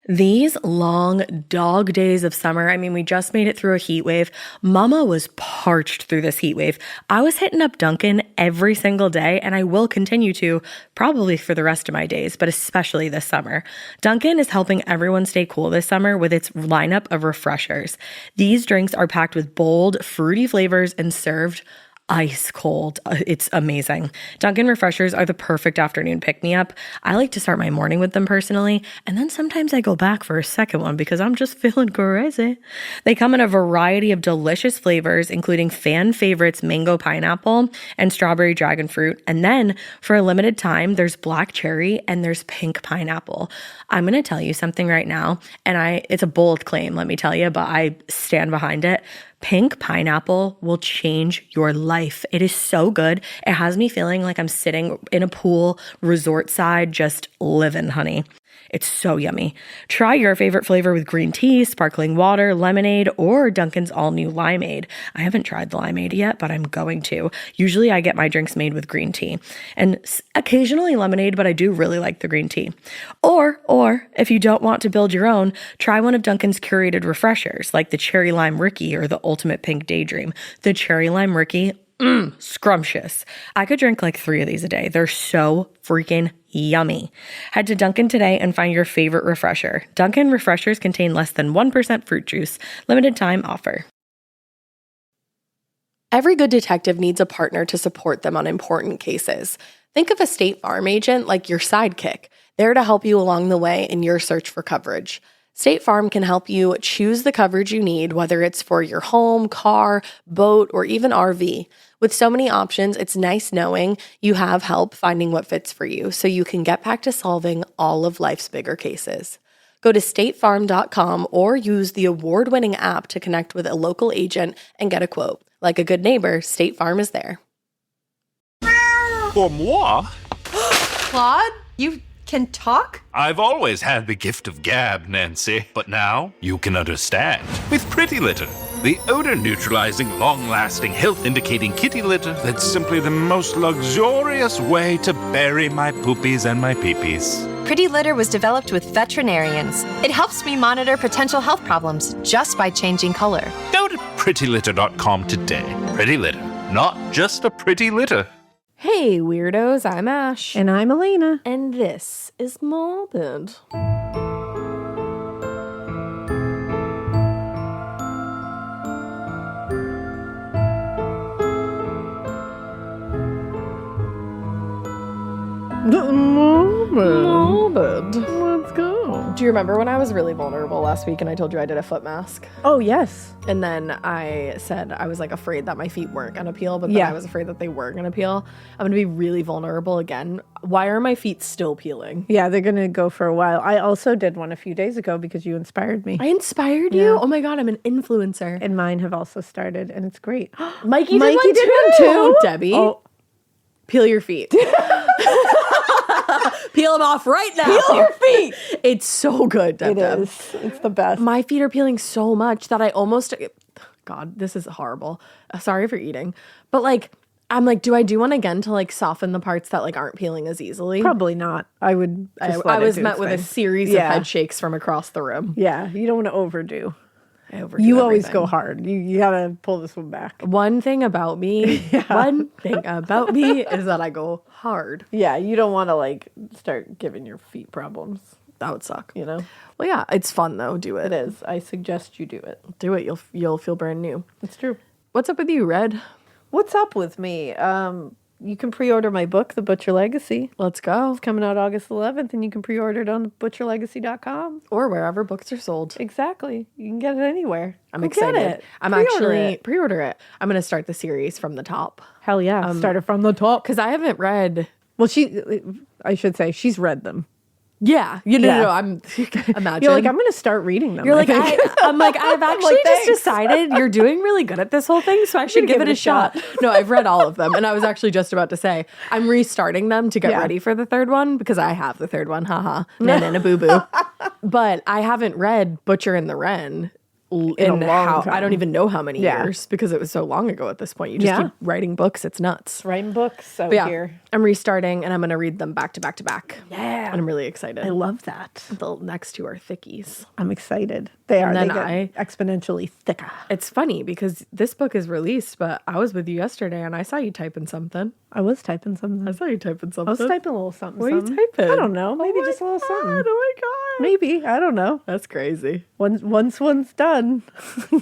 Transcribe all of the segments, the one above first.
These long dog days of summer, I mean, we just made it through a heat wave. Mama was parched through this heat wave. I was hitting up Dunkin' every single day, and I will continue to probably for the rest of my days, but especially this summer. Dunkin' is helping everyone stay cool this summer with its lineup of refreshers. These drinks are packed with bold, fruity flavors and served ice cold. It's amazing. Dunkin' refreshers are the perfect afternoon pick-me-up. I like to start my morning with them personally, and then sometimes I go back for a second one because I'm just feeling crazy. They come in a variety of delicious flavors, including fan favorites mango pineapple and strawberry dragon fruit. And then for a limited time, there's black cherry and there's pink pineapple. I'm going to tell you something right now, and it's a bold claim, let me tell you, but I stand behind it. Pink pineapple will change your life. It is so good. It has me feeling like I'm sitting in a pool, resort side, just living, honey. It's so yummy. Try your favorite flavor with green tea, sparkling water, lemonade, or Dunkin's all-new limeade. I haven't tried the limeade yet, but I'm going to. Usually I get my drinks made with green tea and occasionally lemonade, but I do really like the green tea. Or if you don't want to build your own, try one of Dunkin's curated refreshers like the Cherry Lime Ricky or the Ultimate Pink Daydream. The Cherry Lime Ricky, scrumptious. I could drink like 3 of these a day. They're so freaking yummy. Head to Dunkin' today and find your favorite refresher. Dunkin' refreshers contain less than 1% fruit juice. Limited time offer. Every good detective needs a partner to support them on important cases. Think of a State Farm agent like your sidekick, there to help you along the way in your search for coverage. State Farm can help you choose the coverage you need, whether it's for your home, car, boat, or even RV. With so many options, it's nice knowing you have help finding what fits for you so you can get back to solving all of life's bigger cases. Go to statefarm.com or use the award-winning app to connect with a local agent and get a quote. Like a good neighbor, State Farm is there. Pour moi? Claude, you can talk? I've always had the gift of gab, Nancy, but now you can understand. With Pretty Litter, the odor-neutralizing, long-lasting, health-indicating kitty litter that's simply the most luxurious way to bury my poopies and my peepees. Pretty Litter was developed with veterinarians. It helps me monitor potential health problems just by changing color. Go to prettylitter.com today. Pretty Litter, not just a pretty litter. Hey, weirdos, I'm Ash. And I'm Elena. And this is Morbid. Morbid. Let's go. Do you remember when I was really vulnerable last week and I told you I did a foot mask? Oh, yes. And then I said I was like afraid that my feet weren't going to peel, but then I was afraid that they were going to peel. I'm going to be really vulnerable again. Why are my feet still peeling? Yeah, they're going to go for a while. I also did one a few days ago because you inspired me. I inspired you? Oh my God, I'm an influencer. And mine have also started, and it's great. Mikey did one too. Debbie, peel your feet. Peel them off right now. Peel your feet. It's so good, Deb. It is. It's the best. My feet are peeling so much that I almost... God, this is horrible. Sorry for eating. But like, I'm like, do I do one again to like soften the parts that like aren't peeling as easily? Probably not. I would just let I it was do met its with a thing. series of head shakes from across the room. Yeah, you don't want to overdo. I overdo You always everything. go hard. You got to pull this one back. One thing about me is that I go hard. Yeah, you don't want to like start giving your feet problems, That would suck. you know? Well, yeah, it's fun though. Do it. It is. I suggest you do it. Do it. You'll feel brand new. It's true. What's up with you, Red? What's up with me? You can pre-order my book, The Butcher Legacy. Let's go. It's coming out August 11th, and you can pre-order it on butcherlegacy.com. Or wherever books are sold. Exactly. You can get it anywhere. I'm Go excited. Get it. I'm Pre-order actually it. pre-order it. I'm gonna start the series from the top Hell yeah. Start it from the top. because I haven't read. Well, I should say, she's read them. Yeah, no. I'm imagine. You're like, I'm going to start reading them. You're like, think. I'm like, I've actually like, just thanks. decided you're doing really good at this whole thing, so I should give it a shot. No, I've read all of them, and I was actually just about to say I'm restarting them to get ready for the third one because I have the third one. Haha, na boo boo. But I haven't read Butcher and the Wren. in a long time. I don't even know how many Yeah. years because it was so long ago at this point. You just keep writing books. It's nuts. Writing books out But here. I'm restarting and I'm going to read them back to back to back. Yeah. And I'm really excited. I love that. The next two are thickies. I'm excited. They are. then They get exponentially thicker. It's funny because this book is released, but I was with you yesterday and I saw you typing something. I was typing something. I saw you typing something. I was typing a little something. What are you something. typing? I don't know. Maybe Oh my just a little God, something. Oh my God. Maybe. I don't know. That's crazy. Once one's done.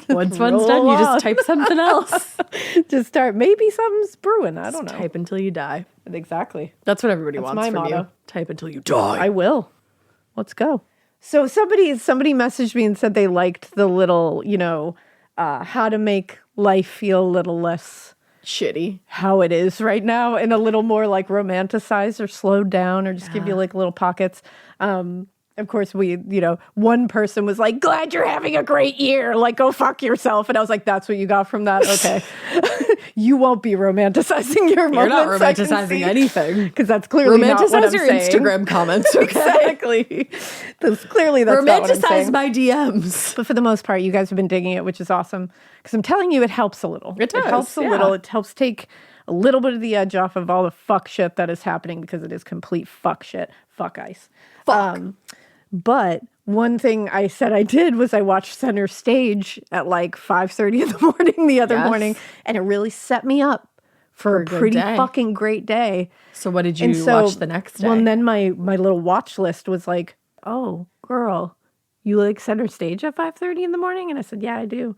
Once one's Roll done, you along. just type something else. Just start. Maybe something's brewing. I don't know. Type until you die. Exactly. That's what everybody That's wants my from you. motto. Type until you die. I will. Let's go. So somebody messaged me and said they liked the little, how to make life feel a little less Shitty. how it is right now and a little more like romanticized or slowed down or just give you like little pockets. Of course, one person was like, glad you're having a great year. Like, go fuck yourself. And I was like, that's what you got from that? Okay. You won't be romanticizing your moments. You're not romanticizing anything. Because that's clearly not what I'm Romanticize your saying. Instagram comments, okay? Exactly. That's not what I'm Romanticize saying. my DMs. But for the most part, you guys have been digging it, which is awesome. Because I'm telling you, it helps a little. It does, It helps a yeah. little. It helps take a little bit of the edge off of all the fuck shit that is happening because it is complete fuck shit. Fuck ice. Fuck. But one thing I said I did was I watched Center Stage at like 5:30 in the morning the other Yes. morning, and it really set me up for a good pretty day. fucking great day. So what did you And so, watch the next day? Well, and then my little watch list was like, oh, girl, you like Center Stage at 5:30 in the morning? And I said, yeah, I do.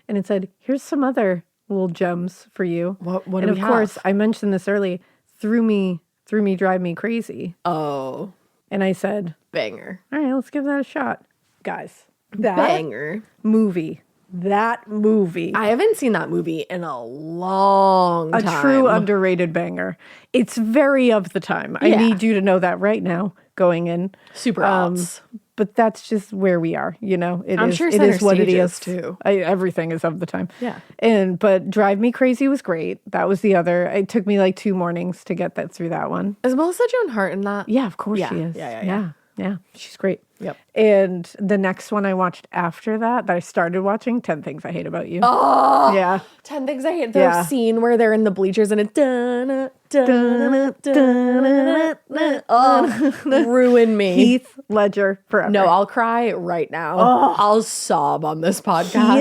And it said, here's some other little gems for you. What and do of we course, have? I mentioned this early, threw me, drive me crazy. Oh, And I said, banger. all right, let's give that a shot. Guys, that Banger. movie, I haven't seen that movie in a long a time. true underrated banger. It's very of the time. I Yeah. need you to know that right now going in. Super odds. But that's just where we are, It I'm is, sure it Center is what it Stage is is, too. Everything is of the time. Yeah. But Drive Me Crazy was great. That was the other. It took me like 2 mornings to get that through that one. Is Melissa Joan Hart in that? Yeah, of course Yeah. she is. Yeah. Yeah, she's great. Yep. And the next one I watched after that I started watching, 10 Things I Hate About You. Oh, yeah. 10 Things I Hate. The Yeah. scene where they're in the bleachers and it ruin me. Heath Ledger forever. No, I'll cry right now. I'll sob on this podcast.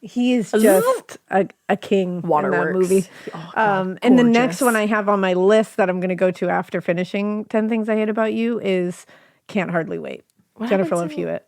He is just a king in that Waterworks. movie. Oh, God, And the next gorgeous. one I have on my list that I'm going to go to after finishing 10 Things I Hate About You is Can't Hardly Wait. Jennifer Love happens in- Hewitt.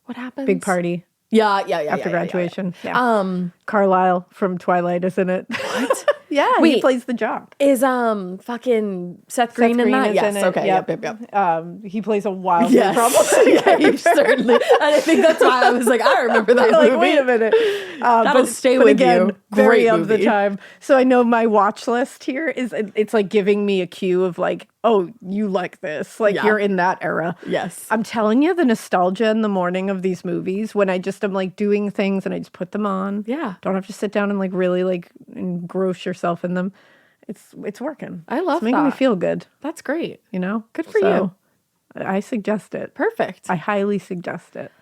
What happens? Big party Yeah. after graduation. Yeah. Carlisle from Twilight is in it. What? Yeah, he Wait. plays the jock. Is fucking Seth Green in that? is Yes. in it. Okay. Yep. Yep. He plays a wildly Yes. problematic Yeah, you certainly. And I think that's why I was like, I remember that like, movie. wait a minute. That'll stay with again, you. Very Great of the movie. time. So I know my watch list here it's like giving me a cue of like, oh, you like this. Like Yeah. you're in that era. Yes. I'm telling you, the nostalgia in the morning of these movies when I just am like doing things and I just put them on. Yeah. Don't have to sit down and like really like engross yourself in them. It's working. I love it's making me that. feel good, That's great. Good for you. I suggest it. Perfect. I highly suggest it.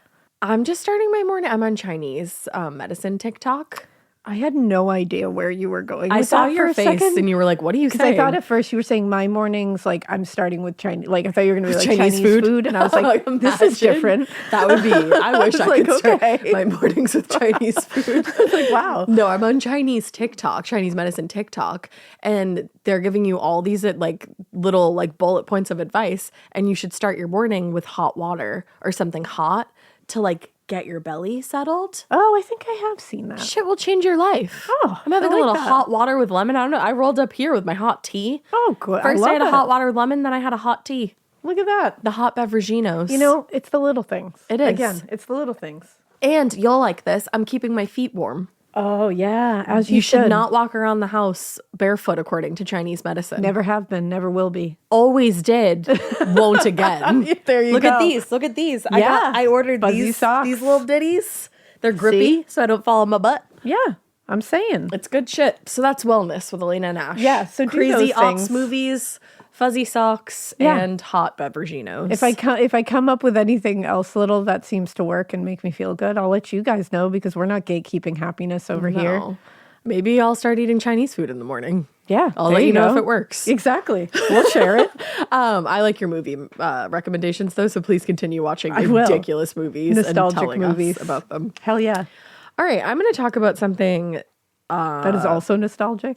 I'm just starting my morning. I'm on Chinese medicine TikTok. I had no idea where you were going. I with saw that for your a face second. and you were like, what are you Because saying? I thought at first you were saying my mornings, like I'm starting with Chinese. Like I thought you were going to be like Chinese Chinese food? food. And I was like, this is Imagine. different. That would be, I wish was I like, could start okay. my mornings with Chinese food. I was like, wow. No, I'm on Chinese TikTok, Chinese medicine TikTok, and they're giving you all these like little like bullet points of advice, and you should start your morning with hot water or something hot to like get your belly settled. Oh, I think I have seen that. Shit will change your life. Oh, I'm having I a like little that. hot water with lemon. I don't know. I rolled up here with my hot tea. Oh, good. First I had a love hot it. water with lemon, then I had a hot tea. Look at that. The hot beveraginos. It's the little things. It is. Again, it's the little things. And you'll like this. I'm keeping my feet warm. Oh, yeah. As You should not walk around the house barefoot according to Chinese medicine. Never have been, never will be. Always did, won't again. There you Look go. at these. Look at these. Yeah. I ordered Fuzzy these socks. these little ditties. They're grippy, so I don't fall on my butt. Yeah, I'm saying. It's good shit. So that's wellness with Elena and Ash. Yeah, so do crazy those ops things. movies, fuzzy socks, Yeah. and hot beveraginos. If I come up with anything else little that seems to work and make me feel good, I'll let you guys know because we're not gatekeeping happiness over here. No. Maybe I'll start eating Chinese food in the morning. Yeah, I'll there let you know go. if it works. Exactly. We'll share it. I like your movie recommendations, though, so please continue watching I will. ridiculous movies Nostalgic and telling movies. us about them. Hell yeah. All right, I'm going to talk about something. That is also nostalgic.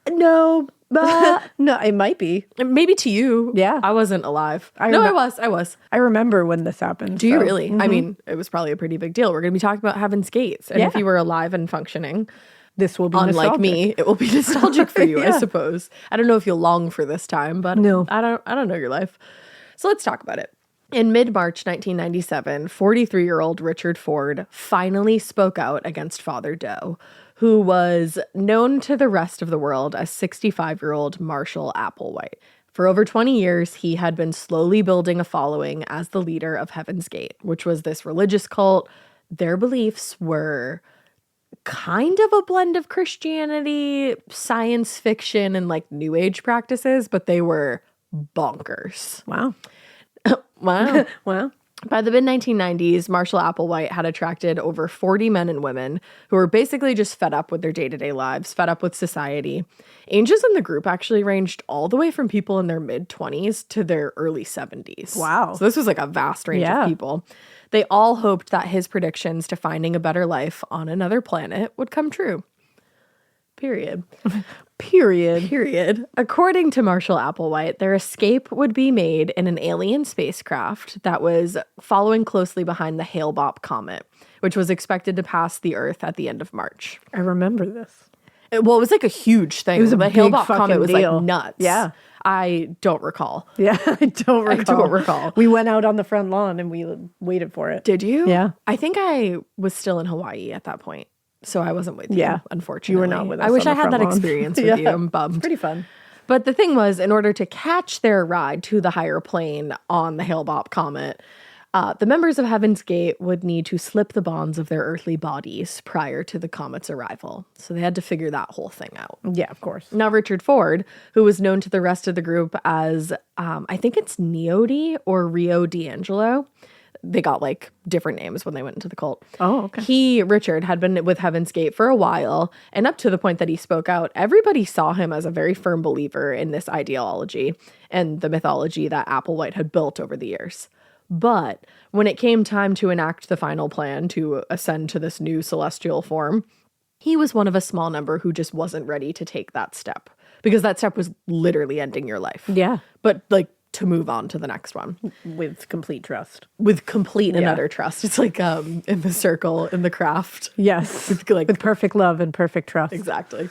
No, No, it might be. maybe to you. Yeah. I wasn't alive. I remem- was. I remember when this happened. Do you so- really? I mean, it was probably a pretty big deal. We're going to be talking about Heaven's Gates. And if Yeah. you were alive and functioning, This will be unlike nostalgic. me, it will be nostalgic for you, I Yeah. suppose. I don't know if you'll long for this time, but No. I don't know your life. So let's talk about it. In mid-March 1997, 43-year-old Richard Ford finally spoke out against Father Doe, who was known to the rest of the world as 65-year-old Marshall Applewhite. For over 20 years, he had been slowly building a following as the leader of Heaven's Gate, which was this religious cult. Their beliefs were kind of a blend of Christianity, science fiction, and like New Age practices, but they were bonkers. Wow. Wow. Wow. By the mid-1990s, Marshall Applewhite had attracted over 40 men and women who were basically just fed up with their day-to-day lives, fed up with society. Ages in the group actually ranged all the way from people in their mid-20s to their early 70s. Wow. So this was like a vast range Yeah. of people. They all hoped that his predictions to finding a better life on another planet would come true. Period. Period. According to Marshall Applewhite, their escape would be made in an alien spacecraft that was following closely behind the Hale-Bopp comet, which was expected to pass the Earth at the end of March. I remember this. It was like a huge thing. It was a the big Hale-Bopp fucking comet was deal. like nuts. Yeah. I don't recall. Yeah, I don't recall. We went out on the front lawn and we waited for it. Did you? Yeah. I think I was still in Hawaii at that point. So I wasn't with you, Yeah. unfortunately. You were not with us I wish on I the had front that lawn. experience with Yeah. you. I'm bummed. Pretty fun. But the thing was, in order to catch their ride to the higher plane on the Hale-Bopp comet, the members of Heaven's Gate would need to slip the bonds of their earthly bodies prior to the comet's arrival. So they had to figure that whole thing out. Yeah, of course. Now, Richard Ford, who was known to the rest of the group as, I think it's Neody or Rio D'Angelo. They got like different names when they went into the cult. Oh, okay. Richard, had been with Heaven's Gate for a while, and up to the point that he spoke out, everybody saw him as a very firm believer in this ideology and the mythology that Applewhite had built over the years. But when it came time to enact the final plan to ascend to this new celestial form, he was one of a small number who just wasn't ready to take that step, because that step was literally ending your life. Yeah. But like, to move on to the next one With complete trust. with complete and Yeah. utter trust. It's like in the circle in the craft. Yes. Like With perfect love and perfect trust. exactly.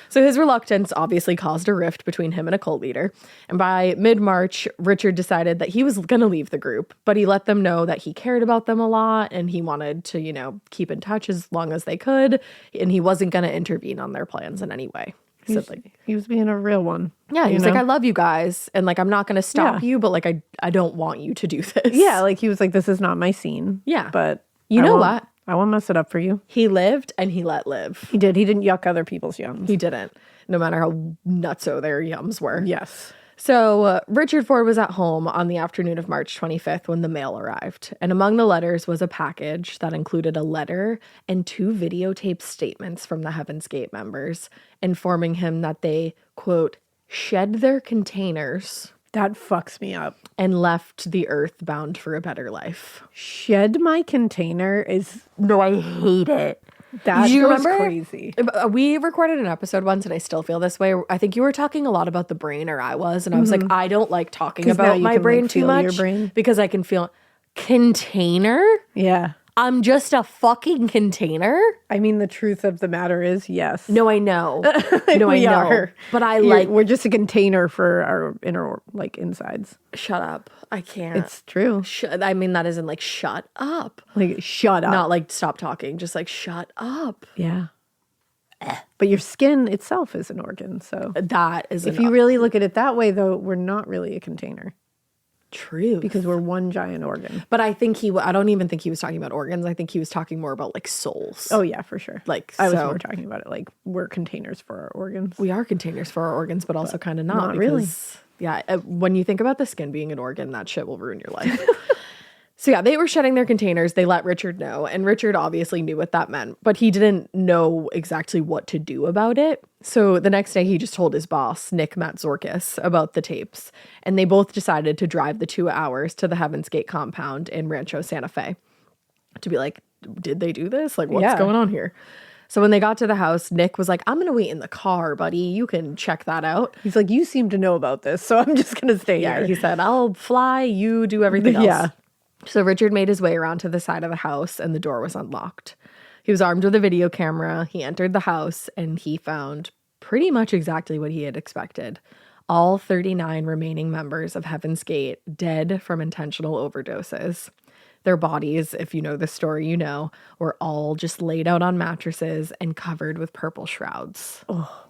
So his reluctance obviously caused a rift between him and a cult leader. And by mid-March, Richard decided that he was going to leave the group, but he let them know that he cared about them a lot and he wanted to, keep in touch as long as they could. And he wasn't going to intervene on their plans in any way. He said, like, He was being a real one. yeah, he you was like, know? I love you guys. And like, I'm not going to stop Yeah. you, but like, I don't want you to do this. Yeah, like he was like, this is not my scene. Yeah. But You I know won't- what? I won't mess it up for you. He lived and he let live. He did. He didn't yuck other people's yums. He didn't, no matter how nutso their yums were. Yes. So Richard Ford was at home on the afternoon of March 25th when the mail arrived. And among the letters was a package that included a letter and 2 videotaped statements from the Heaven's Gate members informing him that they, quote, shed their containers That fucks me up. and left the earth bound for a better life. Shed my container is No, I hate it. that You goes remember? crazy. We recorded an episode once, and I still feel this way. I think you were talking a lot about the brain, or I was, and I was like, I don't like talking 'Cause now about you my can, brain like, too feel much your brain. because I can feel container. Yeah. I'm just a fucking container. I mean, the truth of the matter is, yes. No, I know. No, I We know. are. But I You're- like. we're just a container for our inner, like, insides. Shut up. I can't. It's true. I mean, that isn't like shut up. Like, shut up. Not like stop talking. Just like shut up. Yeah. But your skin itself is an organ. So That is if you really look at it that way, though, we're not really a container true. because we're one giant organ. But I think I don't even think he was talking about organs. I think he was talking more about like souls. Oh, yeah, for sure. Like, I was so- more talking about it like we're containers for our organs. We are containers for our organs, but also kind of not not really. because Yeah, when you think about the skin being an organ, that shit will ruin your life. So yeah, they were shutting their containers. They let Richard know, and Richard obviously knew what that meant, but he didn't know exactly what to do about it. So the next day, he just told his boss, Nick Matzorkis, about the tapes, and they both decided to drive the 2 hours to the Heaven's Gate compound in Rancho Santa Fe to be like, did they do this? Like, what's going on here? So when they got to the house, Nick was like, I'm going to wait in the car, buddy. You can check that out. He's like, you seem to know about this, so I'm just going to stay here. He said, I'll fly, you do everything else. Yeah. So Richard made his way around to the side of the house and the door was unlocked. He was armed with a video camera. He entered the house and he found pretty much exactly what he had expected. All 39 remaining members of Heaven's Gate dead from intentional overdoses. Their bodies, if you know the story, you know, were all just laid out on mattresses and covered with purple shrouds. Oh.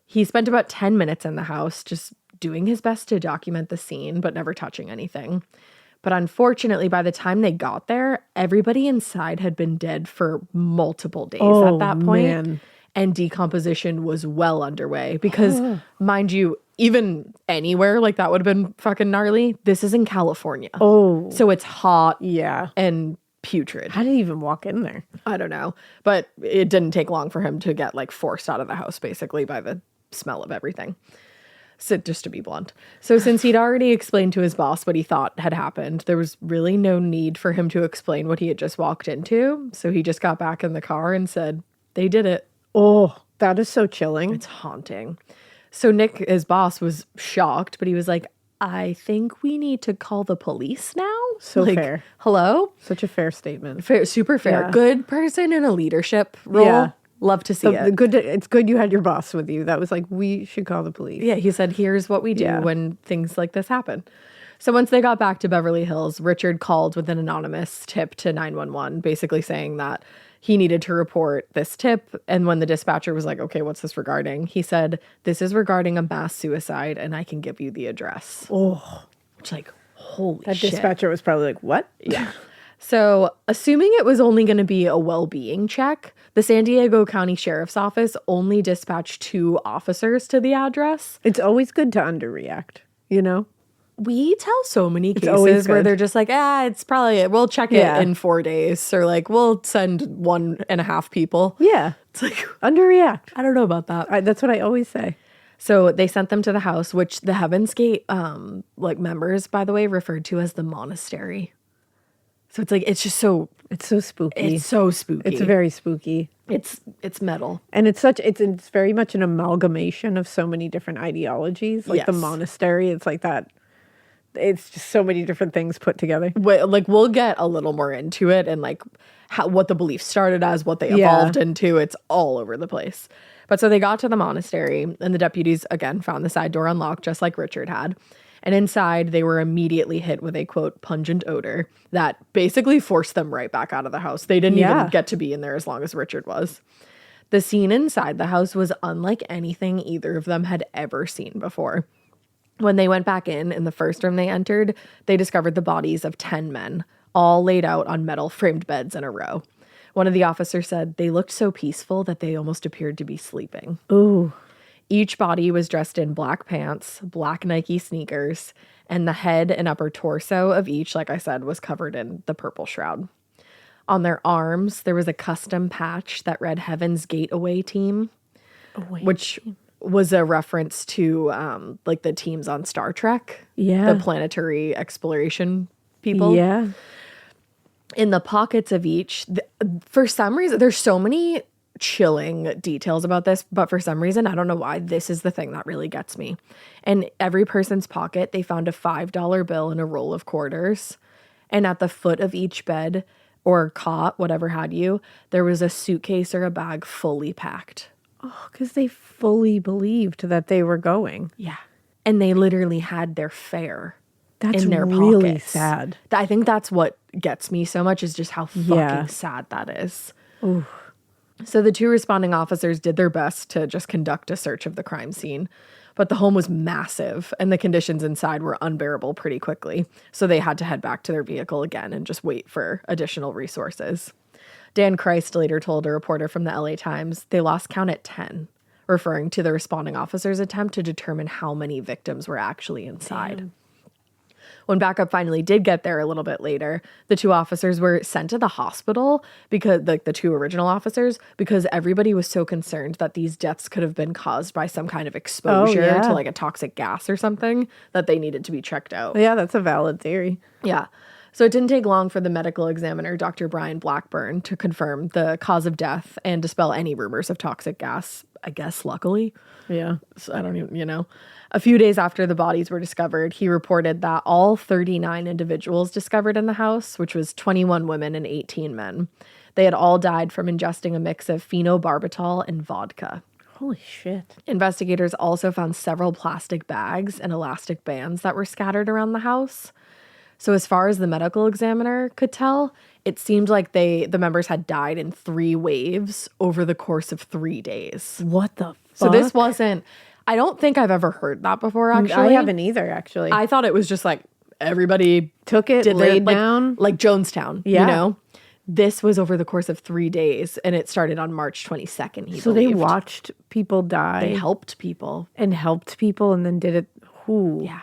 He spent about 10 minutes in the house just doing his best to document the scene, but never touching anything. But unfortunately, by the time they got there, everybody inside had been dead for multiple days at that point. Man. And decomposition was well underway because, mind you, even anywhere like that would have been fucking gnarly. This is in California. Oh. So it's hot. Yeah. And putrid. How did he even walk in there? I don't know. But it didn't take long for him to get like forced out of the house basically by the smell of everything. So just to be blunt. So since he'd already explained to his boss what he thought had happened, there was really no need for him to explain what he had just walked into. So he just got back in the car and said, they did it. Oh, that is so chilling. It's haunting. So Nick, his boss, was shocked, but he was like, I think we need to call the police now. So like, fair. Hello? Such a fair statement. Fair, super fair. Yeah. Good person in a leadership role. Yeah. Love to see it. It's good you had your boss with you. That was like, we should call the police. Yeah, he said, here's what we do when things like this happen. So once they got back to Beverly Hills, Richard called with an anonymous tip to 911, basically saying that he needed to report this tip. And when the dispatcher was like, okay, what's this regarding? He said, this is regarding a mass suicide and I can give you the address. Oh. Which like, holy that shit. Dispatcher was probably like, what? Yeah. So, assuming it was only going to be a well-being check, the San Diego County Sheriff's Office only dispatched 2 officers to the address. It's always good to underreact, you know? We tell so many cases where they're just like, it's probably it. We'll check it in 4 days. Or like, we'll send 1.5 people. Yeah. It's like, underreact. I don't know about that. That's what I always say. So they sent them to the house, which the Heaven's Gate members, by the way, referred to as the monastery. So it's like, it's just so... It's so spooky. It's so spooky. It's very spooky. It's metal. And it's very much an amalgamation of so many different ideologies. Like the monastery, it's like that. It's just so many different things put together. Like we'll get a little more into it and like what the belief started as, what they evolved into. It's all over the place. But so they got to the monastery and the deputies again found the side door unlocked just like Richard had. And inside, they were immediately hit with a, quote, pungent odor that basically forced them right back out of the house. They didn't even get to be in there as long as Richard was. The scene inside the house was unlike anything either of them had ever seen before. When they went back in the first room they entered, they discovered the bodies of 10 men, all laid out on metal framed beds in a row. One of the officers said they looked so peaceful that they almost appeared to be sleeping. Ooh. Each body was dressed in black pants, black Nike sneakers, and the head and upper torso of each, like I said, was covered in the purple shroud. On their arms, there was a custom patch that read Heaven's Gate Away Team, which was a reference to like the teams on Star Trek, the planetary exploration people. Yeah. In the pockets of each, for some reason, there's so many chilling details about this, but for some reason, I don't know why, this is the thing that really gets me. In every person's pocket, they found a $5 bill and a roll of quarters. And at the foot of each bed or cot, whatever had you, there was a suitcase or a bag fully packed. Oh, because they fully believed that they were going. Yeah. And they literally had their fare That's in their really pockets. sad. I think that's what gets me so much is just how fucking sad that is. Ooh. So the 2 responding officers did their best to just conduct a search of the crime scene, but the home was massive and the conditions inside were unbearable pretty quickly. So they had to head back to their vehicle again and just wait for additional resources. Dan Christ later told a reporter from the LA Times they lost count at 10. referring to the responding officers' attempt to determine how many victims were actually inside. Damn. When backup finally did get there a little bit later, the 2 officers were sent to the hospital because, like, the 2 original officers, because everybody was so concerned that these deaths could have been caused by some kind of exposure to like a toxic gas or something, that they needed to be checked out. Yeah, that's a valid theory. Yeah. So it didn't take long for the medical examiner, Dr. Brian Blackburn, to confirm the cause of death and dispel any rumors of toxic gas, I guess, luckily. Yeah. So I don't even, A few days after the bodies were discovered, he reported that all 39 individuals discovered in the house, which was 21 women and 18 men, they had all died from ingesting a mix of phenobarbital and vodka. Holy shit. Investigators also found several plastic bags and elastic bands that were scattered around the house. So as far as the medical examiner could tell, it seemed like the members had died in 3 waves over the course of 3 days. What the fuck? So this wasn't, I don't think I've ever heard that before, actually. I haven't either, actually. I thought it was just like everybody took it, laid down. Like Jonestown, Yeah. This was over the course of 3 days, and it started on March 22nd, he So believed. they watched people die. They helped people. And helped people and then did it. Ooh. Yeah.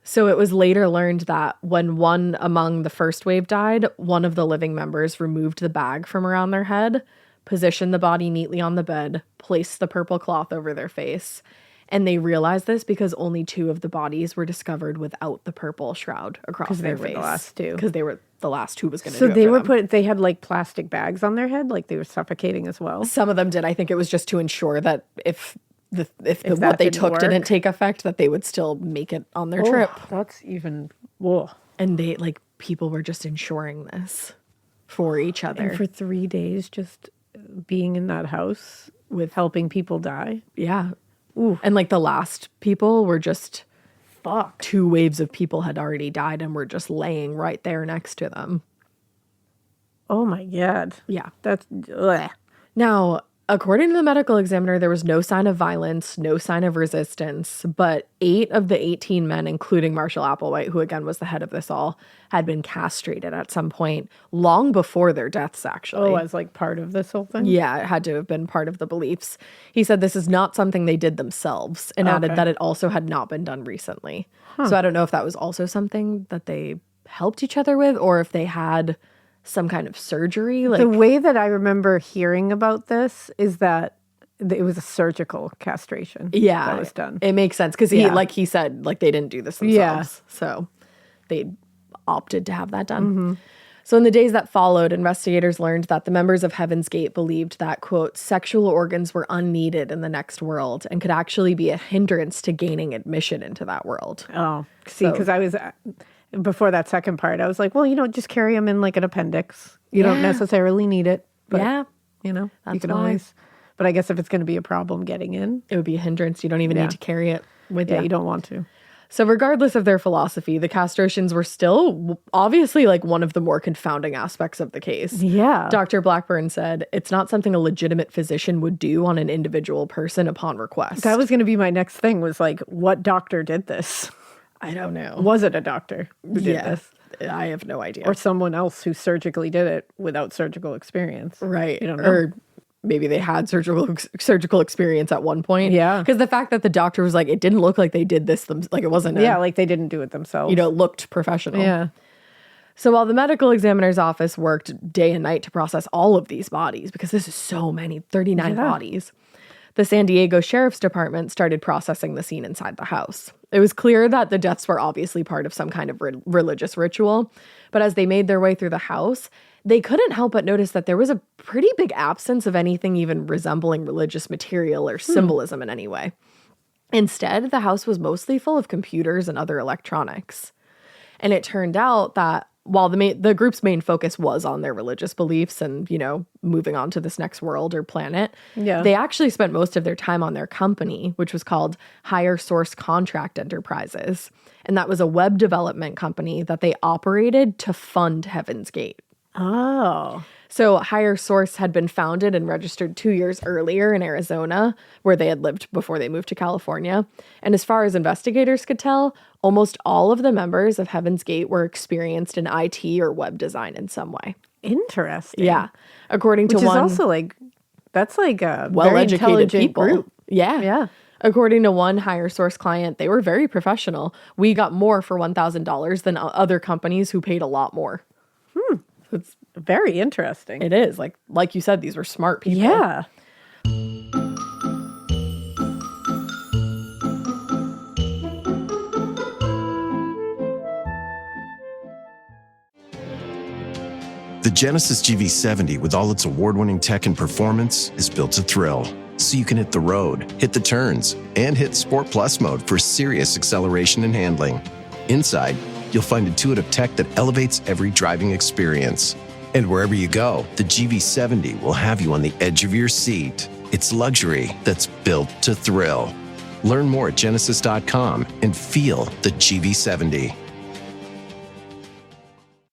So it was later learned that when one among the first wave died, one of the living members removed the bag from around their head, positioned the body neatly on the bed, placed the purple cloth over their face. And they realized this because only 2 of the bodies were discovered without the purple shroud across their face. Because they were the last 2. Because they were the last who was going to So do it they for were them. they had like plastic bags on their head, like they were suffocating as well. Some of them did. I think it was just to ensure that if that what they didn't took work. didn't take effect, that they would still make it on their trip. That's even, whoa. And they, like, people were just ensuring this for each other. And for 3 days, just being in that house with helping people die. Yeah. Ooh. And like the last people were just, Fuck. 2 waves of people had already died and were just laying right there next to them. Oh my God. Yeah. That's, ugh. Now, according to the medical examiner, there was no sign of violence, no sign of resistance, but 8 of the 18 men, including Marshall Applewhite, who again was the head of this all, had been castrated at some point long before their deaths, actually. Oh, as like part of this whole thing? Yeah, it had to have been part of the beliefs. He said this is not something they did themselves and added that it also had not been done recently. So I don't know if that was also something that they helped each other with or if they had some kind of surgery. Like, The way that I remember hearing about this is that it was a surgical castration. yeah, That was done. It makes sense because Yeah. he said, like, they didn't do this themselves. So they opted to have that done. So in the days that followed, investigators learned that the members of Heaven's Gate believed that, quote, sexual organs were unneeded in the next world and could actually be a hindrance to gaining admission into that world. Oh, see, because I was, before that second part, I was like, well, just carry them in like an appendix. You don't necessarily need it. But, Yeah. you That's can why. always, but I guess if it's going to be a problem getting in, It would be a hindrance. You don't even need to carry it with you. you don't want to. So regardless of their philosophy, the castrations were still obviously like one of the more confounding aspects of the case. Yeah. Dr. Blackburn said, it's not something a legitimate physician would do on an individual person upon request. That was going to be my next thing was like, what doctor did this? I don't know. Was it a doctor who did this? I have no idea. Or someone else who surgically did it without surgical experience? Right. You don't know. Or maybe they had surgical experience at one point. Yeah. Because the fact that the doctor was like, it didn't look like they did this, like it wasn't, Like they didn't do it themselves. it looked professional. Yeah. So while the medical examiner's office worked day and night to process all of these bodies, because this is so many, 39 bodies, the San Diego Sheriff's Department started processing the scene inside the house. It was clear that the deaths were obviously part of some kind of religious ritual, but as they made their way through the house, they couldn't help but notice that there was a pretty big absence of anything even resembling religious material or symbolism in any way. Instead, the house was mostly full of computers and other electronics. And it turned out that while the group's main focus was on their religious beliefs and, moving on to this next world or planet, they actually spent most of their time on their company, which was called Higher Source Contract Enterprises. And that was a web development company that they operated to fund Heaven's Gate. Oh. So Higher Source had been founded and registered 2 years earlier in Arizona, where they had lived before they moved to California. And as far as investigators could tell, almost all of the members of Heaven's Gate were experienced in IT or web design in some way. Interesting. Yeah. According to Which is one also like, that's like a very well-educated intelligent people. group. Yeah. Yeah. According to one higher source client, they were very professional. We got more for $1,000 than other companies who paid a lot more. It's very interesting. It is. Like you said, these were smart people. Yeah. The Genesis GV70, with all its award-winning tech and performance, is built to thrill. So you can hit the road, hit the turns, and hit Sport Plus mode for serious acceleration and handling. Inside, you'll find intuitive tech that elevates every driving experience. And wherever you go, the GV70 will have you on the edge of your seat. It's luxury that's built to thrill. Learn more at Genesis.com and feel the GV70.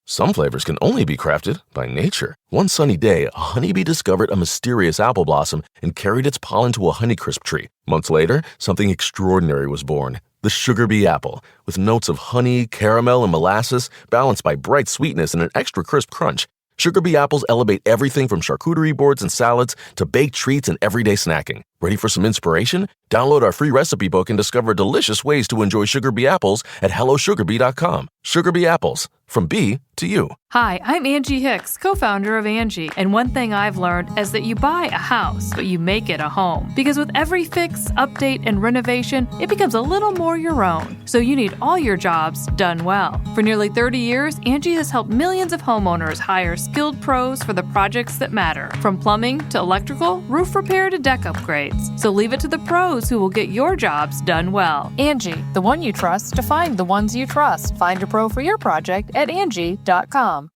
Some flavors can only be crafted by nature. One sunny day, a honeybee discovered a mysterious apple blossom and carried its pollen to a Honeycrisp tree. Months later, something extraordinary was born. The Sugar Bee apple, with notes of honey, caramel, and molasses, balanced by bright sweetness and an extra crisp crunch. Sugar Bee apples elevate everything from charcuterie boards and salads to baked treats and everyday snacking. Ready for some inspiration? Download our free recipe book and discover delicious ways to enjoy Sugar Bee apples at hellosugarbee.com. Sugar Bee apples, from bee to you. Hi, I'm Angie Hicks, co-founder of Angie. And one thing I've learned is that you buy a house, but you make it a home. Because with every fix, update, and renovation, it becomes a little more your own. So you need all your jobs done well. For nearly 30 years, Angie has helped millions of homeowners hire skilled pros for the projects that matter. From plumbing to electrical, roof repair to deck upgrades. So leave it to the pros who will get your jobs done well. Angie, the one you trust to find the ones you trust. Find a pro for your project at Angie.com.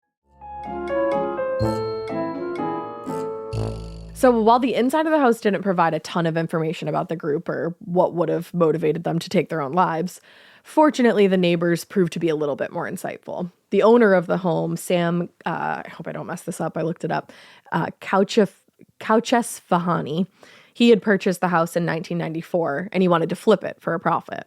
So while the inside of the house didn't provide a ton of information about the group or what would have motivated them to take their own lives, fortunately, the neighbors proved to be a little bit more insightful. The owner of the home, Sam, I hope I don't mess this up, I looked it up, Kauchesfahani, he had purchased the house in 1994 and he wanted to flip it for a profit.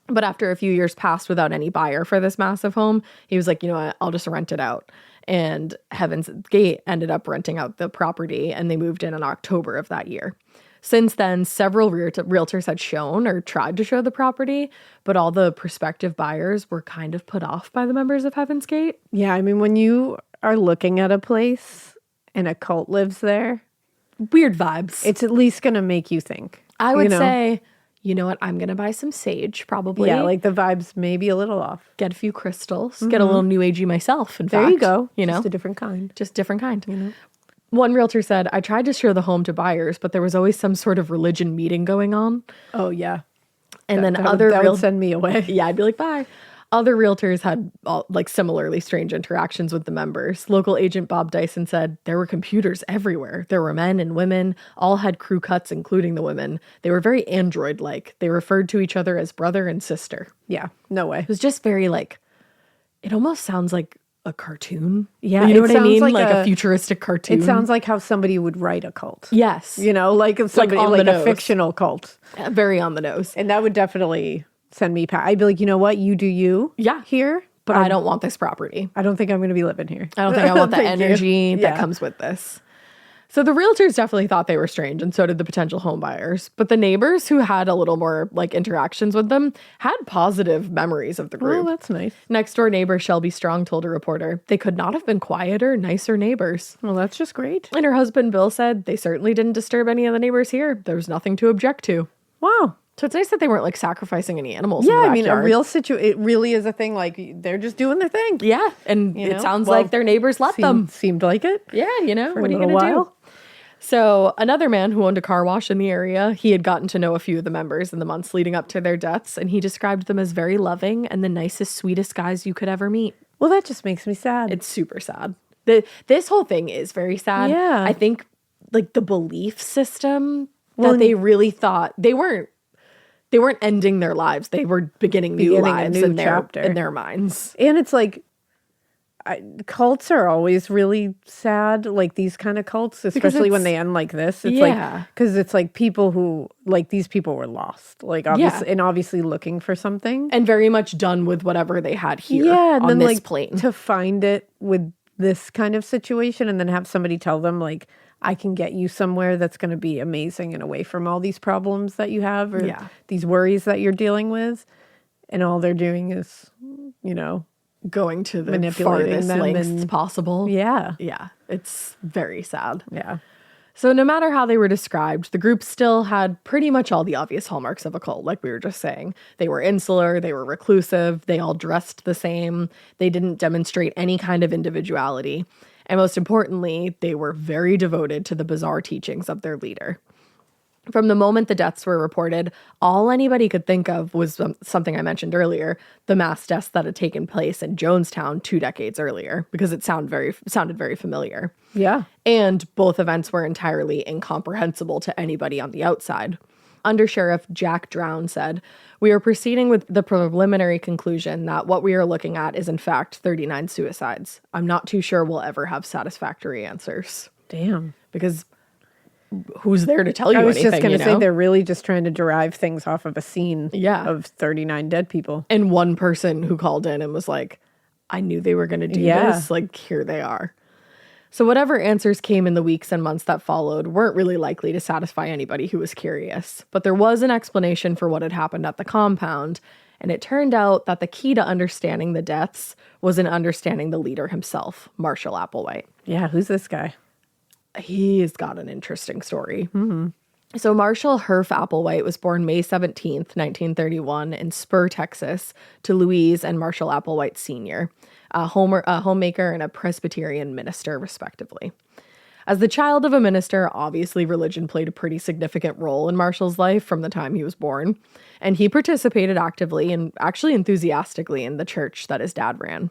But after a few years passed without any buyer for this massive home, he was like, you know what, I'll just rent it out. And Heaven's Gate ended up renting out the property and they moved in October of that year. Since then, several realtors had shown or tried to show the property, but all the prospective buyers were kind of put off by the members of Heaven's Gate. Yeah, I mean, when you are looking at a place and a cult lives there, weird vibes. It's at least going to make you think. I would say, you know what, I'm going to buy some sage, probably. Yeah, like the vibes may be a little off. Get a few crystals. Get a little new agey myself, in fact. There you go. You know? Just a different kind. Just different kind. You know? One realtor said, I tried to show the home to buyers, but there was always some sort of religion meeting going on. Oh, yeah. And that would send me away. Yeah, I'd be like, bye. Other realtors had similarly strange interactions with the members. Local agent Bob Dyson said there were computers everywhere. There were men and women, all had crew cuts, including the women. They were very android-like. They referred to each other as brother and sister. Yeah, no way. It was just very it almost sounds like a cartoon. Yeah, you know what I mean? like Like a futuristic cartoon. It sounds like how somebody would write a cult. Yes. You know, like if somebody, on like the a nose. fictional cult. Very on the nose. And that would definitely send me I'd be like, you know what? You do you. Yeah. Here. But I don't want this property. I don't think I'm going to be living here. I don't think I want the Thank you. energy that Yeah. comes with this. So the realtors definitely thought they were strange, and so did the potential home buyers. But the neighbors who had a little more interactions with them had positive memories of the group. Oh, that's nice. Next door neighbor Shelby Strong told a reporter they could not have been quieter, nicer neighbors. Well, that's just great. And her husband Bill said they certainly didn't disturb any of the neighbors here. There was nothing to object to. Wow. So it's nice that they weren't sacrificing any animals. Yeah, in the I mean, a backyard. real it really is a thing. Like, they're just doing their thing. Yeah, and You it know? sounds Well, like their neighbors let them. Seemed like it. Yeah, you know, For what a are you little going to do? while. So another man who owned a car wash in the area, he had gotten to know a few of the members in the months leading up to their deaths, and he described them as very loving and the nicest, sweetest guys you could ever meet. Well, that just makes me sad. It's super sad. This whole thing is very sad. Yeah. I think the belief system that they really thought they weren't ending their lives. They were beginning new lives new in chapter. their minds. And it's like, cults are always really sad, like these kind of cults, especially when they end like this. It's because it's like people who, these people were lost, obviously looking for something. And very much done with whatever they had here and on then this plane. To find it with this kind of situation and then have somebody tell them, I can get you somewhere that's going to be amazing and away from all these problems that you have or these worries that you're dealing with. And all they're doing is, going to the manipulating farthest them lengths possible. Yeah. Yeah. It's very sad. Yeah. So no matter how they were described, the group still had pretty much all the obvious hallmarks of a cult, like we were just saying. They were insular, they were reclusive, they all dressed the same, they didn't demonstrate any kind of individuality, and most importantly, they were very devoted to the bizarre teachings of their leader. From the moment the deaths were reported, all anybody could think of was something I mentioned earlier, the mass deaths that had taken place in Jonestown 2 decades earlier, because it sounded very familiar. Yeah. And both events were entirely incomprehensible to anybody on the outside. Under Sheriff Jack Drown said, "We are proceeding with the preliminary conclusion that what we are looking at is in fact 39 suicides. I'm not too sure we'll ever have satisfactory answers." Damn. Because who's there to tell you anything, I was just going to say they're really just trying to derive things off of a scene of 39 dead people. And one person who called in and was like, I knew they were going to do this. Like, here they are. So whatever answers came in the weeks and months that followed weren't really likely to satisfy anybody who was curious. But there was an explanation for what had happened at the compound. And it turned out that the key to understanding the deaths was in understanding the leader himself, Marshall Applewhite. Yeah, who's this guy? He's got an interesting story. Mm-hmm. So Marshall Herf Applewhite was born May 17th, 1931 in Spur, Texas, to Louise and Marshall Applewhite Sr., a homemaker and a Presbyterian minister, respectively. As the child of a minister, obviously religion played a pretty significant role in Marshall's life from the time he was born, and he participated actively and actually enthusiastically in the church that his dad ran.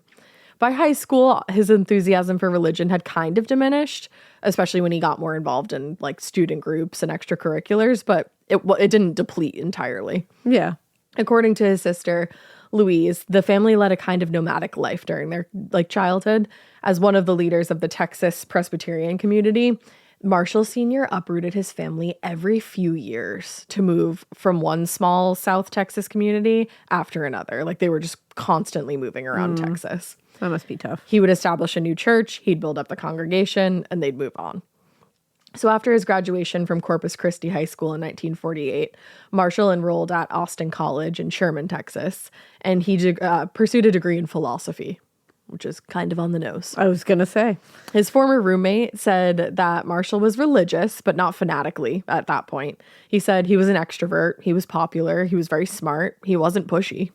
By high school, his enthusiasm for religion had kind of diminished, especially when he got more involved in like student groups and extracurriculars, but it didn't deplete entirely. Yeah. According to his sister, Louise, the family led a kind of nomadic life during their childhood. As one of the leaders of the Texas Presbyterian community, Marshall Sr. uprooted his family every few years to move from one small South Texas community after another. Like they were just constantly moving around Texas. That must be tough. He would establish a new church, he'd build up the congregation, and they'd move on. So after his graduation from Corpus Christi High School in 1948, Marshall enrolled at Austin College in Sherman, Texas, and he pursued a degree in philosophy, which is kind of on the nose. I was going to say. His former roommate said that Marshall was religious, but not fanatically at that point. He said he was an extrovert, he was popular, he was very smart, he wasn't pushy.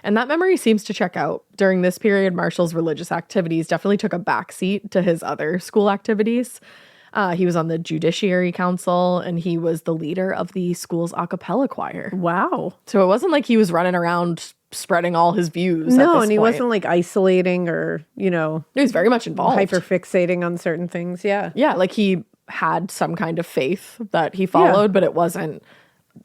And that memory seems to check out. During this period, Marshall's religious activities definitely took a backseat to his other school activities. He was on the Judiciary Council, and he was the leader of the school's a cappella choir. Wow. So it wasn't like he was running around spreading all his views. No, and he wasn't like isolating or, he was very much involved. Hyperfixating on certain things. Yeah. Yeah, like he had some kind of faith that he followed, but it wasn't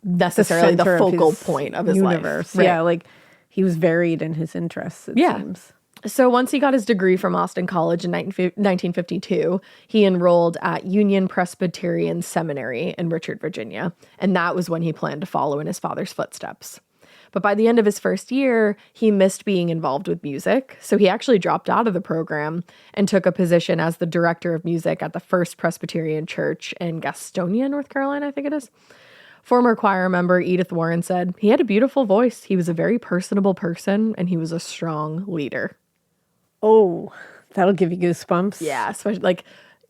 necessarily the focal point of his universe. Life. Right. Yeah, like he was varied in his interests, it seems. So once he got his degree from Austin College in 1952, he enrolled at Union Presbyterian Seminary in Richard, Virginia, and that was when he planned to follow in his father's footsteps. But by the end of his first year, he missed being involved with music, so he actually dropped out of the program and took a position as the director of music at the First Presbyterian Church in Gastonia, North Carolina, I think it is. Former choir member Edith Warren said, he had a beautiful voice, he was a very personable person, and he was a strong leader. Oh, that'll give you goosebumps. Yeah, especially like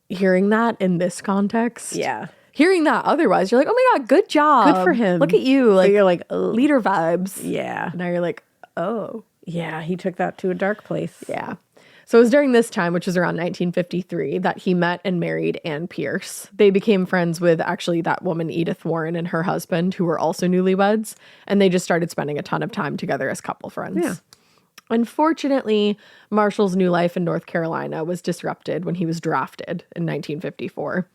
hearing that in this context. Yeah. Hearing that otherwise, you're like, oh my God, good job. Good for him. Look at you. Like, but you're like, leader vibes. Yeah. Now you're like, oh. Yeah, he took that to a dark place. Yeah. So it was during this time, which was around 1953, that he met and married Ann Pierce. They became friends with actually that woman, Edith Warren, and her husband, who were also newlyweds. And they just started spending a ton of time together as couple friends. Yeah. Unfortunately, Marshall's new life in North Carolina was disrupted when he was drafted in 1954.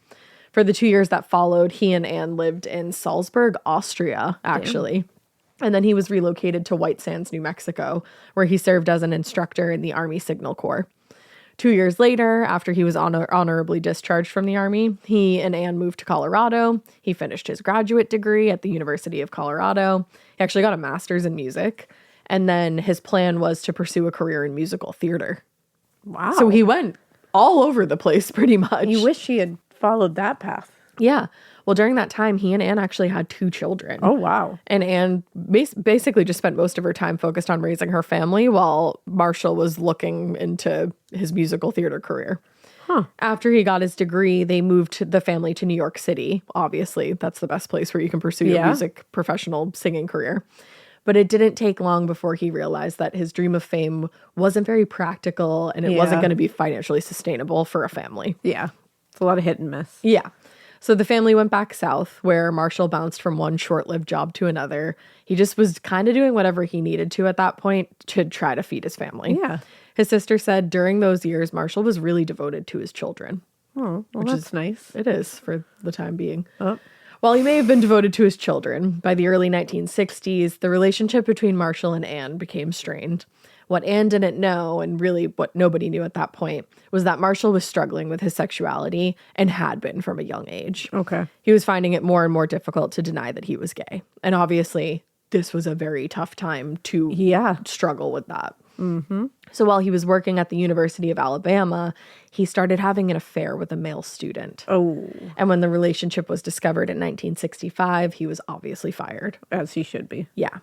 For the 2 years that followed, he and Anne lived in Salzburg, Austria, actually. Damn. And then he was relocated to White Sands, New Mexico, where he served as an instructor in the Army Signal Corps. 2 years later, after he was honorably discharged from the Army, he and Anne moved to Colorado. He finished his graduate degree at the University of Colorado. He actually got a master's in music. And then his plan was to pursue a career in musical theater. Wow. So he went all over the place pretty much. You wish he had followed that path. Yeah. Well, during that time, he and Anne actually had 2 children. Oh, wow. And Anne basically just spent most of her time focused on raising her family while Marshall was looking into his musical theater career. After he got his degree, they moved the family to New York City. Obviously, that's the best place where you can pursue your music professional singing career. But it didn't take long before he realized that his dream of fame wasn't very practical and it wasn't going to be financially sustainable for a family. Yeah. It's a lot of hit and miss. Yeah. So the family went back south, where Marshall bounced from one short-lived job to another. He just was kind of doing whatever he needed to at that point to try to feed his family. Yeah. His sister said during those years, Marshall was really devoted to his children. Oh, well, that's nice. It is for the time being. Oh. While he may have been devoted to his children, by the early 1960s, the relationship between Marshall and Anne became strained. What Anne didn't know, and really what nobody knew at that point, was that Marshall was struggling with his sexuality and had been from a young age. Okay. He was finding it more and more difficult to deny that he was gay. And obviously, this was a very tough time to struggle with that. Mm-hmm. So while he was working at the University of Alabama, he started having an affair with a male student. Oh. And when the relationship was discovered in 1965, he was obviously fired. As he should be. Yeah.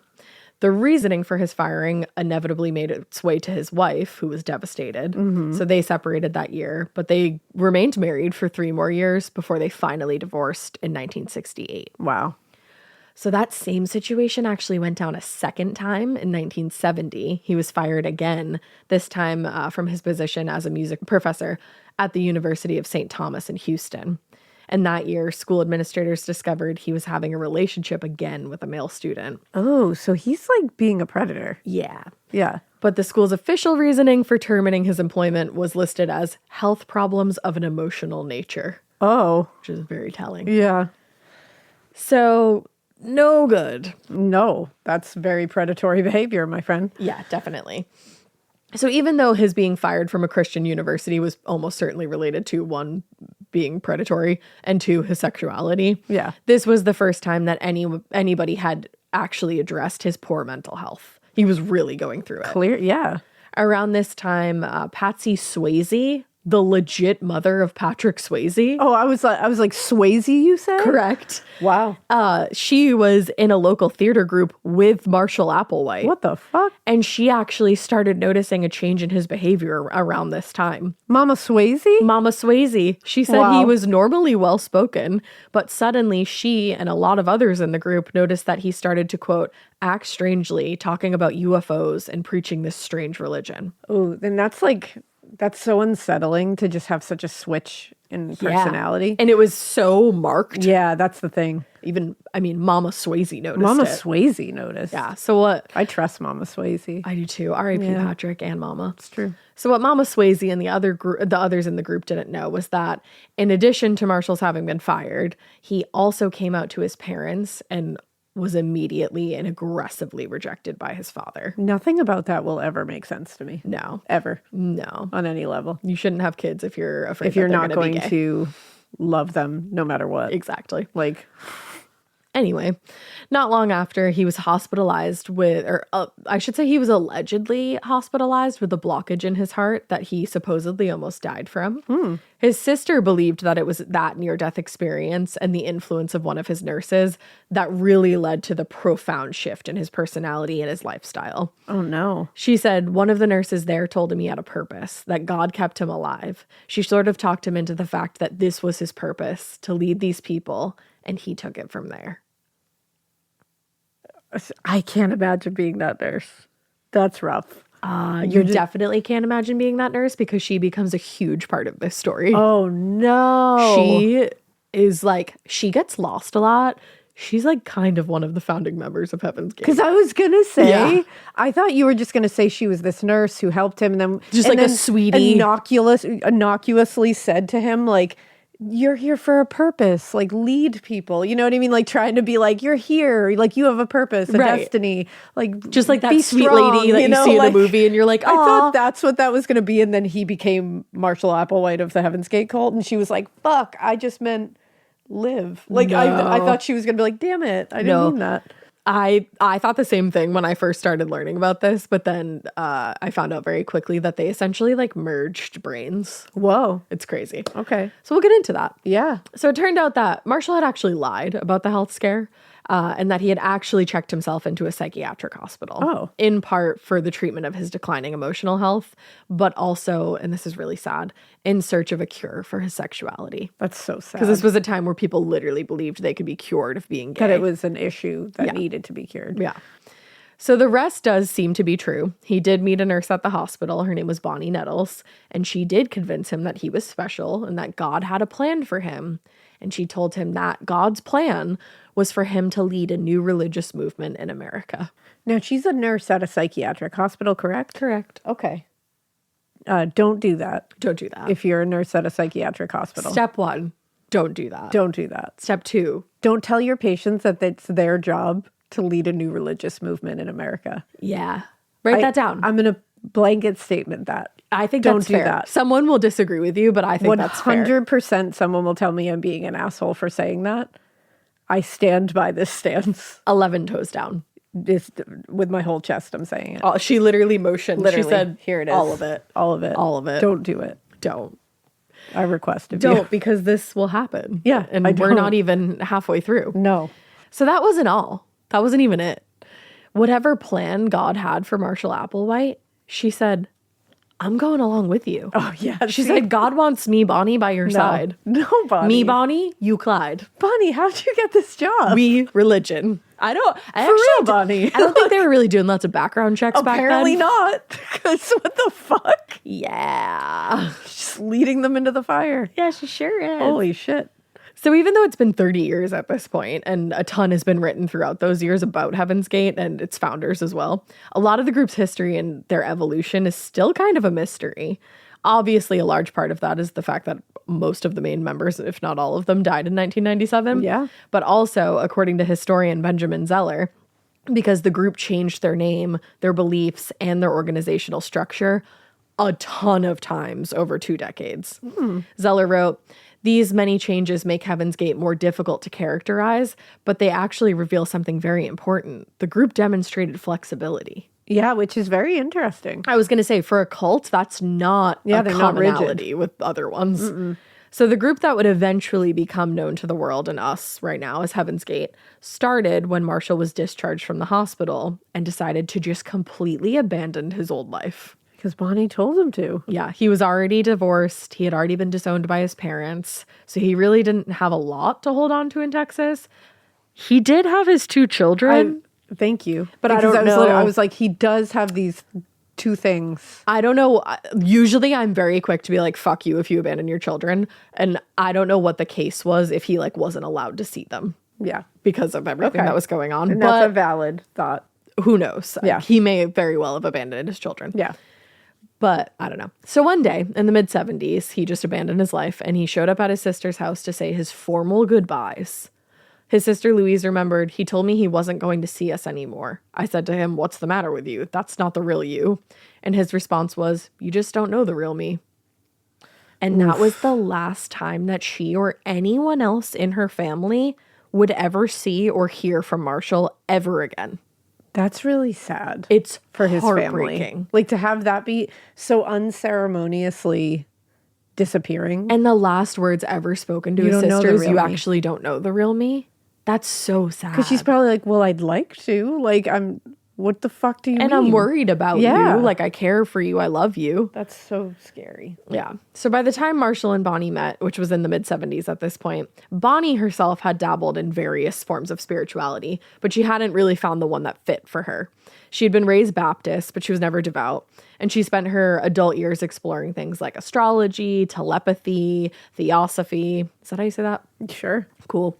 The reasoning for his firing inevitably made its way to his wife, who was devastated. Mm-hmm. So they separated that year, but they remained married for 3 more years before they finally divorced in 1968. Wow. So that same situation actually went down a second time in 1970. He was fired again, this time from his position as a music professor at the University of St. Thomas in Houston. And that year, school administrators discovered he was having a relationship again with a male student. Oh, so he's like being a predator. Yeah. Yeah. But the school's official reasoning for terminating his employment was listed as health problems of an emotional nature. Oh. Which is very telling. Yeah. So, no good. No, that's very predatory behavior, my friend. Yeah, definitely. So even though his being fired from a Christian university was almost certainly related to, 1, being predatory, and 2, his sexuality, this was the first time that anybody had actually addressed his poor mental health. He was really going through it. Yeah. Around this time, Patsy Swayze, the legit mother of Patrick Swayze. Oh, I was like Swayze, you said? Correct. Wow. She was in a local theater group with Marshall Applewhite. What the fuck? And she actually started noticing a change in his behavior around this time. Mama Swayze? Mama Swayze. She said he was normally well-spoken, but suddenly she and a lot of others in the group noticed that he started to, quote, act strangely, talking about UFOs and preaching this strange religion. Oh, then that's so unsettling to just have such a switch in personality. Yeah. And it was so marked. Yeah, that's the thing. Mama Swayze noticed Mama it. Swayze noticed. Yeah. So what? I trust Mama Swayze. I do too. R.I.P. Patrick and Mama. It's true. So what Mama Swayze and the others in the group didn't know was that in addition to Marshall's having been fired, he also came out to his parents and was immediately and aggressively rejected by his father. Nothing about that will ever make sense to me. No. Ever. No. On any level. You shouldn't have kids if you're afraid if you're that they're not going going to love them no matter what. Exactly. Like, anyway, not long after, he was hospitalized with, I should say he was allegedly hospitalized with a blockage in his heart that he supposedly almost died from. His sister believed that it was that near-death experience and the influence of one of his nurses that really led to the profound shift in his personality and his lifestyle. Oh, no. She said one of the nurses there told him he had a purpose, that God kept him alive. She sort of talked him into the fact that this was his purpose, to lead these people, and he took it from there. I can't imagine being that nurse. That's rough. You definitely can't imagine being that nurse because she becomes a huge part of this story. Oh, no. She is she gets lost a lot. She's kind of one of the founding members of Heaven's Gate. Because I was going to say, I thought you were just going to say she was this nurse who helped him. And then a sweetie. Innocuously said to him, you're here for a purpose, lead people. You know what I mean? Trying to be you're here, you have a purpose, a destiny. Just that be sweet strong, lady that you see in the movie and you're like, I thought that's what that was going to be. And then he became Marshall Applewhite of the Heaven's Gate cult. And she was like, fuck, I just meant live. I thought she was going to be damn it, I didn't mean that. I thought the same thing when I first started learning about this, but then I found out very quickly that they essentially like merged brains. Whoa. It's crazy. Okay. So we'll get into that. Yeah. So it turned out that Marshall had actually lied about the health scare and that he had actually checked himself into a psychiatric hospital. Oh. In part for the treatment of his declining emotional health, but also, and this is really sad, in search of a cure for his sexuality. That's so sad. Because this was a time where people literally believed they could be cured of being gay. that it was an issue that needed to be cured. Yeah. So the rest does seem to be true. He did meet a nurse at the hospital. Her name was Bonnie Nettles. And she did convince him that he was special and that God had a plan for him. And she told him that God's plan was for him to lead a new religious movement in America. Now, she's a nurse at a psychiatric hospital, correct? Correct. Okay. Don't do that. Don't do that. If you're a nurse at a psychiatric hospital. Step 1, don't do that. Don't do that. Step 2, Don't tell your patients that it's their job to lead a new religious movement in America. yeah. Write that down. I'm going to blanket statement that. I think don't that's do fair. that. Someone will disagree with you, but I think that's fair. 100% someone will tell me I'm being an asshole for saying that. I stand by this stance. 11 toes down. With my whole chest, I'm saying it. She literally motioned. Literally, She said, here it is. all of it. All of it. All of it. Don't do it. Don't. I request of you. Don't, because this will happen. Yeah, And I we're don't. not even halfway through. No. So that wasn't all. That wasn't even it. Whatever plan God had for Marshall Applewhite, she said, I'm going along with you. Oh, yeah. She said, God wants me, Bonnie, by your side. No, Bonnie. Me, Bonnie, you, Clyde. Bonnie, how'd you get this job? We, religion. I real, Bonnie. I don't think they were really doing lots of background checks back then. Apparently not. Because what the fuck? Yeah. Just leading them into the fire. Yeah, she sure is. Holy shit. So even though it's been 30 years at this point, and a ton has been written throughout those years about Heaven's Gate and its founders as well, a lot of the group's history and their evolution is still kind of a mystery. Obviously, a large part of that is the fact that most of the main members, if not all of them, died in 1997. Yeah. But also, according to historian Benjamin Zeller, because the group changed their name, their beliefs, and their organizational structure a ton of times over 2 decades. Zeller wrote, these many changes make Heaven's Gate more difficult to characterize, but they actually reveal something very important. The group demonstrated flexibility. Yeah, which is very interesting. I was going to say, for a cult, that's not a they're not rigid. commonality with other ones. So the group that would eventually become known to the world and us right now as Heaven's Gate started when Marshall was discharged from the hospital and decided to just completely abandon his old life. Because Bonnie told him to. Yeah, he was already divorced. He had already been disowned by his parents. So he really didn't have a lot to hold on to in Texas. He did have his 2 children. Thank you. But I Because don't know. I was like, he does have these 2 things. I don't know. Usually I'm very quick to be like, fuck you if you abandon your children. And I don't know what the case was if he like wasn't allowed to see them Yeah. because of everything that was going on. And But that's a valid thought. who knows? Yeah. He may very well have abandoned his children. Yeah. But I don't know. So one day in the mid-70s, he just abandoned his life and he showed up at his sister's house to say his formal goodbyes. His sister Louise remembered, he told me he wasn't going to see us anymore. I said to him, what's the matter with you? That's not the real you. And his response was, you just don't know the real me. And that was the last time that she or anyone else in her family would ever see or hear from Marshall ever again. That's really sad. It's for his family. heartbreaking. Like to have that be so unceremoniously disappearing. And the last words ever spoken to You his don't know the sisters, real you me. actually don't know the real me. That's so sad. Because she's probably like, well, I'd like to. Like, what the fuck do you mean? and I'm worried about Yeah. you. Like, I care for you. I love you. That's so scary. Yeah. So by the time Marshall and Bonnie met, which was in the mid-70s at this point, Bonnie herself had dabbled in various forms of spirituality, but she hadn't really found the one that fit for her. She had been raised Baptist, but she was never devout. And she spent her adult years exploring things like astrology, telepathy, theosophy. Is that how you say that? Sure. Cool.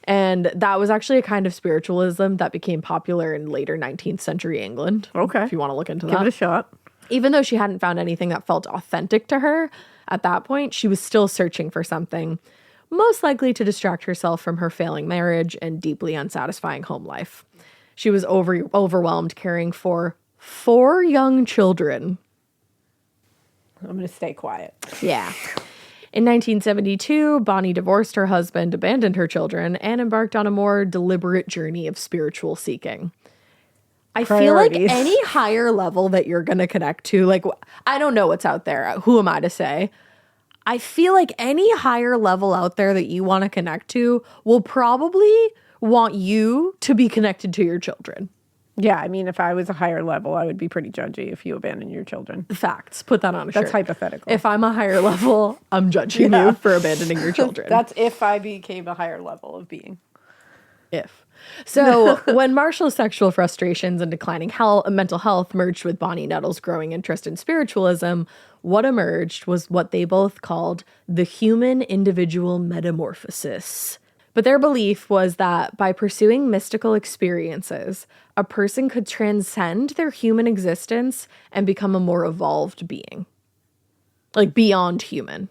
And that was actually a kind of spiritualism that became popular in later 19th century England. Okay. If you want to look into Give that. it a shot. Even though she hadn't found anything that felt authentic to her at that point, she was still searching for something, most likely to distract herself from her failing marriage and deeply unsatisfying home life. She was overwhelmed caring for 4 young children. I'm going to stay quiet. Yeah. In 1972, Bonnie divorced her husband, abandoned her children, and embarked on a more deliberate journey of spiritual seeking. I feel like Priorities. any higher level that you're going to connect to, like, I don't know what's out there. Who am I to say? I feel like any higher level out there that you want to connect to will probably want you to be connected to your children. Yeah, I mean, if I was a higher level, I would be pretty judgy if you abandon your children. Facts. Put that on a shirt. That's hypothetical. If I'm a higher level, I'm judging you for abandoning your children. That's if I became a higher level of being. If. So when Marshall's sexual frustrations and declining mental health merged with Bonnie Nettles' growing interest in spiritualism, what emerged was what they both called the human individual metamorphosis. But their belief was that by pursuing mystical experiences, a person could transcend their human existence and become a more evolved being. Like beyond human.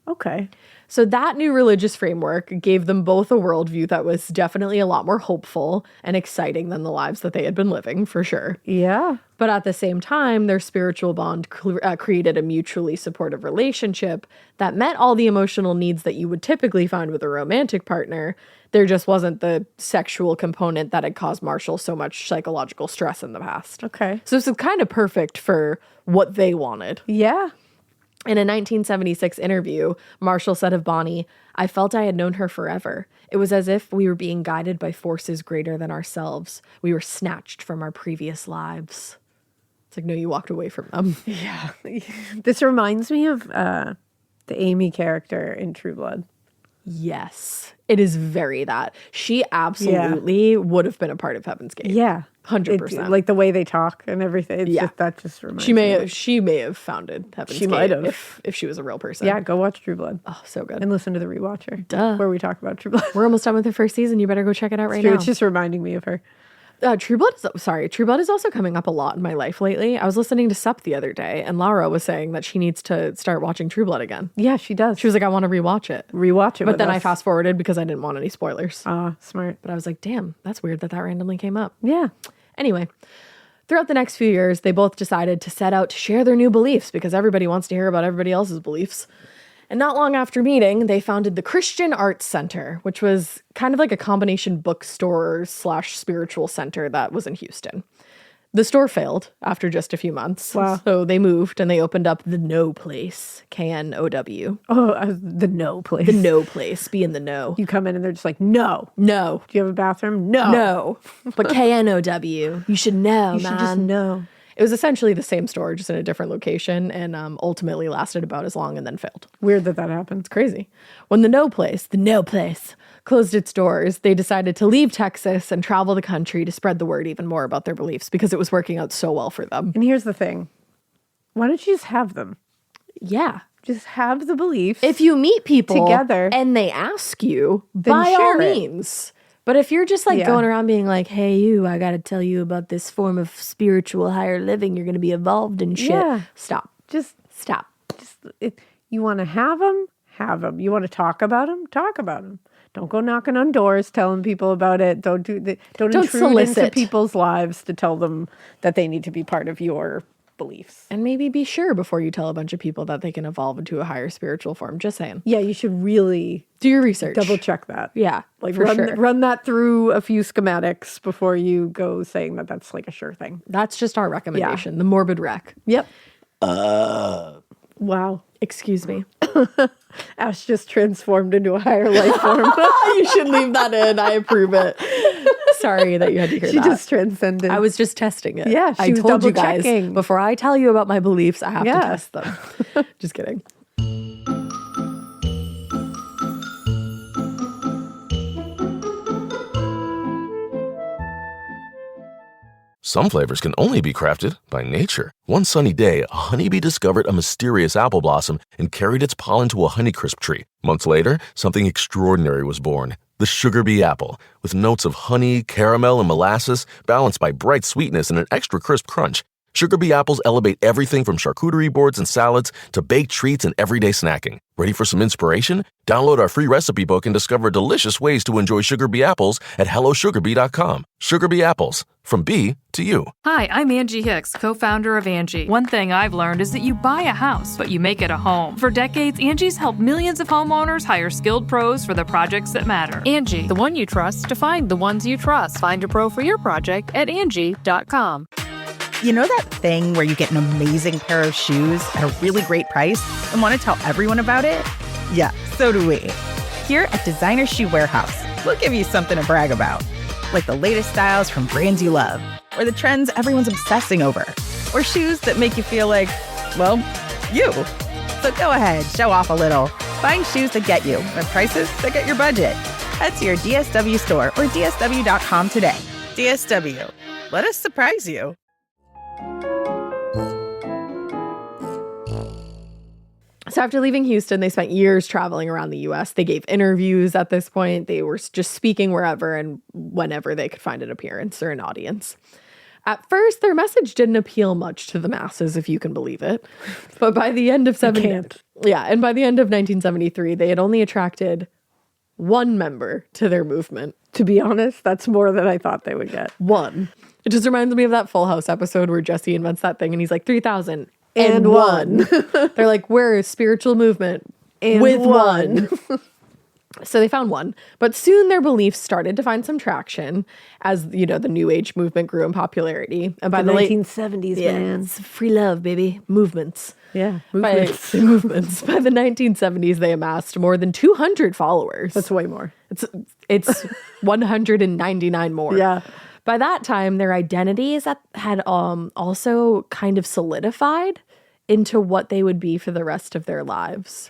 Okay. So that new religious framework gave them both a worldview that was definitely a lot more hopeful and exciting than the lives that they had been living, for sure. Yeah. But at the same time, their spiritual bond created a mutually supportive relationship that met all the emotional needs that you would typically find with a romantic partner. There just wasn't the sexual component that had caused Marshall so much psychological stress in the past. Okay. So this is kind of perfect for what they wanted. Yeah. In a 1976 interview, Marshall said of Bonnie, "I felt I had known her forever. It was as if we were being guided by forces greater than ourselves. We were snatched from our previous lives." It's like, no, you walked away from them. Yeah. This reminds me of the Amy character in True Blood. Yes, it is very that. She absolutely would have been a part of Heaven's Gate. Yeah. 100%. Like the way they talk and everything. It's Yeah. just, that just reminds She me. may have founded Heaven's She Gate might have. if she was a real person. Yeah, go watch True Blood. Oh, so good. And listen to the Rewatcher. Duh. Where we talk about True Blood. We're almost done with the first season. You better go check it out right True, now. it's just reminding me of her. True Blood is also coming up a lot in my life lately. I was listening to Sup the other day, and Laura was saying that she needs to start watching True Blood again. Yeah, she does. She was like, I want to rewatch it. Rewatch it But with then I us. fast forwarded because I didn't want any spoilers. Smart. But I was like, damn, that's weird that randomly came up. Yeah. Anyway, throughout the next few years, they both decided to set out to share their new beliefs because everybody wants to hear about everybody else's beliefs. And not long after meeting, they founded the Christian Arts Center, which was kind of like a combination bookstore / spiritual center that was in Houston. The store failed after just a few months. Wow. So they moved and they opened up the No Place, K-N-O-W. Oh, the no place. The No Place, be in the know. You come in and they're just like, no. No. Do you have a bathroom? No. No. But K-N-O-W. You should know, You man. should just know. It was essentially the same store, just in a different location, and ultimately lasted about as long and then failed. Weird that happened. It's crazy. When the No Place, closed its doors, they decided to leave Texas and travel the country to spread the word even more about their beliefs because it was working out so well for them. And here's the thing. Why don't you just have them? Yeah. Just have the beliefs. If you meet people together and they ask you, then by all share it. means. But if you're just like Yeah. going around being like, hey, you, I got to tell you about this form of spiritual higher living, you're going to be evolved and shit. Yeah. Stop. Just Stop. you want to have them? Have them. You want to talk about them? Talk about them. Don't go knocking on doors telling people about it. Don't intrude into solicit. people's lives to tell them that they need to be part of your beliefs. And maybe be sure before you tell a bunch of people that they can evolve into a higher spiritual form. Just saying. Yeah, you should really Do your research. double check that. Yeah, Like for run, sure. run that through a few schematics before you go saying that that's like a sure thing. That's just our recommendation. The morbid wreck. Yep. Wow. Excuse me. Ash just transformed into a higher life form. You should leave that in. I approve it. Sorry that you had to hear She that. just transcended. I was just testing it. Yeah, she I was told you guys double-checking. before I tell you about my beliefs, I have to Yeah. test them. Just kidding. Some flavors can only be crafted by nature. One sunny day, a honeybee discovered a mysterious apple blossom and carried its pollen to a Honeycrisp tree. Months later, something extraordinary was born. The sugar bee apple, with notes of honey, caramel, and molasses, balanced by bright sweetness and an extra crisp crunch. Sugar Bee apples elevate everything from charcuterie boards and salads to baked treats and everyday snacking. Ready for some inspiration? Download our free recipe book and discover delicious ways to enjoy Sugar Bee apples at hellosugarbee.com. Sugar Bee apples, from bee to you. Hi, I'm Angie Hicks, co-founder of Angie. One thing I've learned is that you buy a house, but you make it a home. For decades, Angie's helped millions of homeowners hire skilled pros for the projects that matter. Angie, the one you trust to find the ones you trust. Find a pro for your project at Angie.com. You know that thing where you get an amazing pair of shoes at a really great price and want to tell everyone about it? Yeah, so do we. Here at Designer Shoe Warehouse, we'll give you something to brag about, like the latest styles from brands you love, or the trends everyone's obsessing over, or shoes that make you feel like, well, you. So go ahead, show off a little. Find shoes that get you at prices that get your budget. Head to your DSW store or DSW.com today. DSW, let us surprise you. So after leaving Houston, they spent years traveling around the U.S. They gave interviews at this point. They were just speaking wherever and whenever they could find an appearance or an audience. At first, their message didn't appeal much to the masses, if you can believe it. But by the end of by the end of 1973, they had only attracted one member to their movement. To be honest, that's more than I thought they would get. One. It just reminds me of that Full House episode where Jesse invents that thing and he's like, 3,000 and one. They're like, we're a spiritual movement and with one. So they found one, but soon their beliefs started to find some traction as, you know, the New Age movement grew in popularity. And by the 1970s, man. It's free love, baby. Movements. Yeah, movements. By the 1970s, they amassed more than 200 followers. That's way more. It's 199 more. Yeah. By that time, their identities had also kind of solidified into what they would be for the rest of their lives.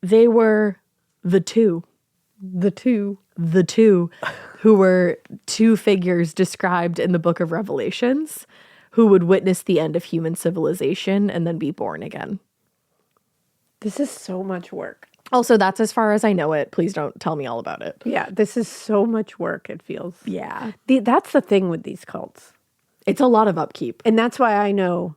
They were the two, who were two figures described in the book of Revelations, who would witness the end of human civilization and then be born again. This is so much work. Also, that's as far as I know it. Please don't tell me all about it. Yeah, this is so much work, it feels. Yeah. That's the thing with these cults. It's a lot of upkeep. And that's why I know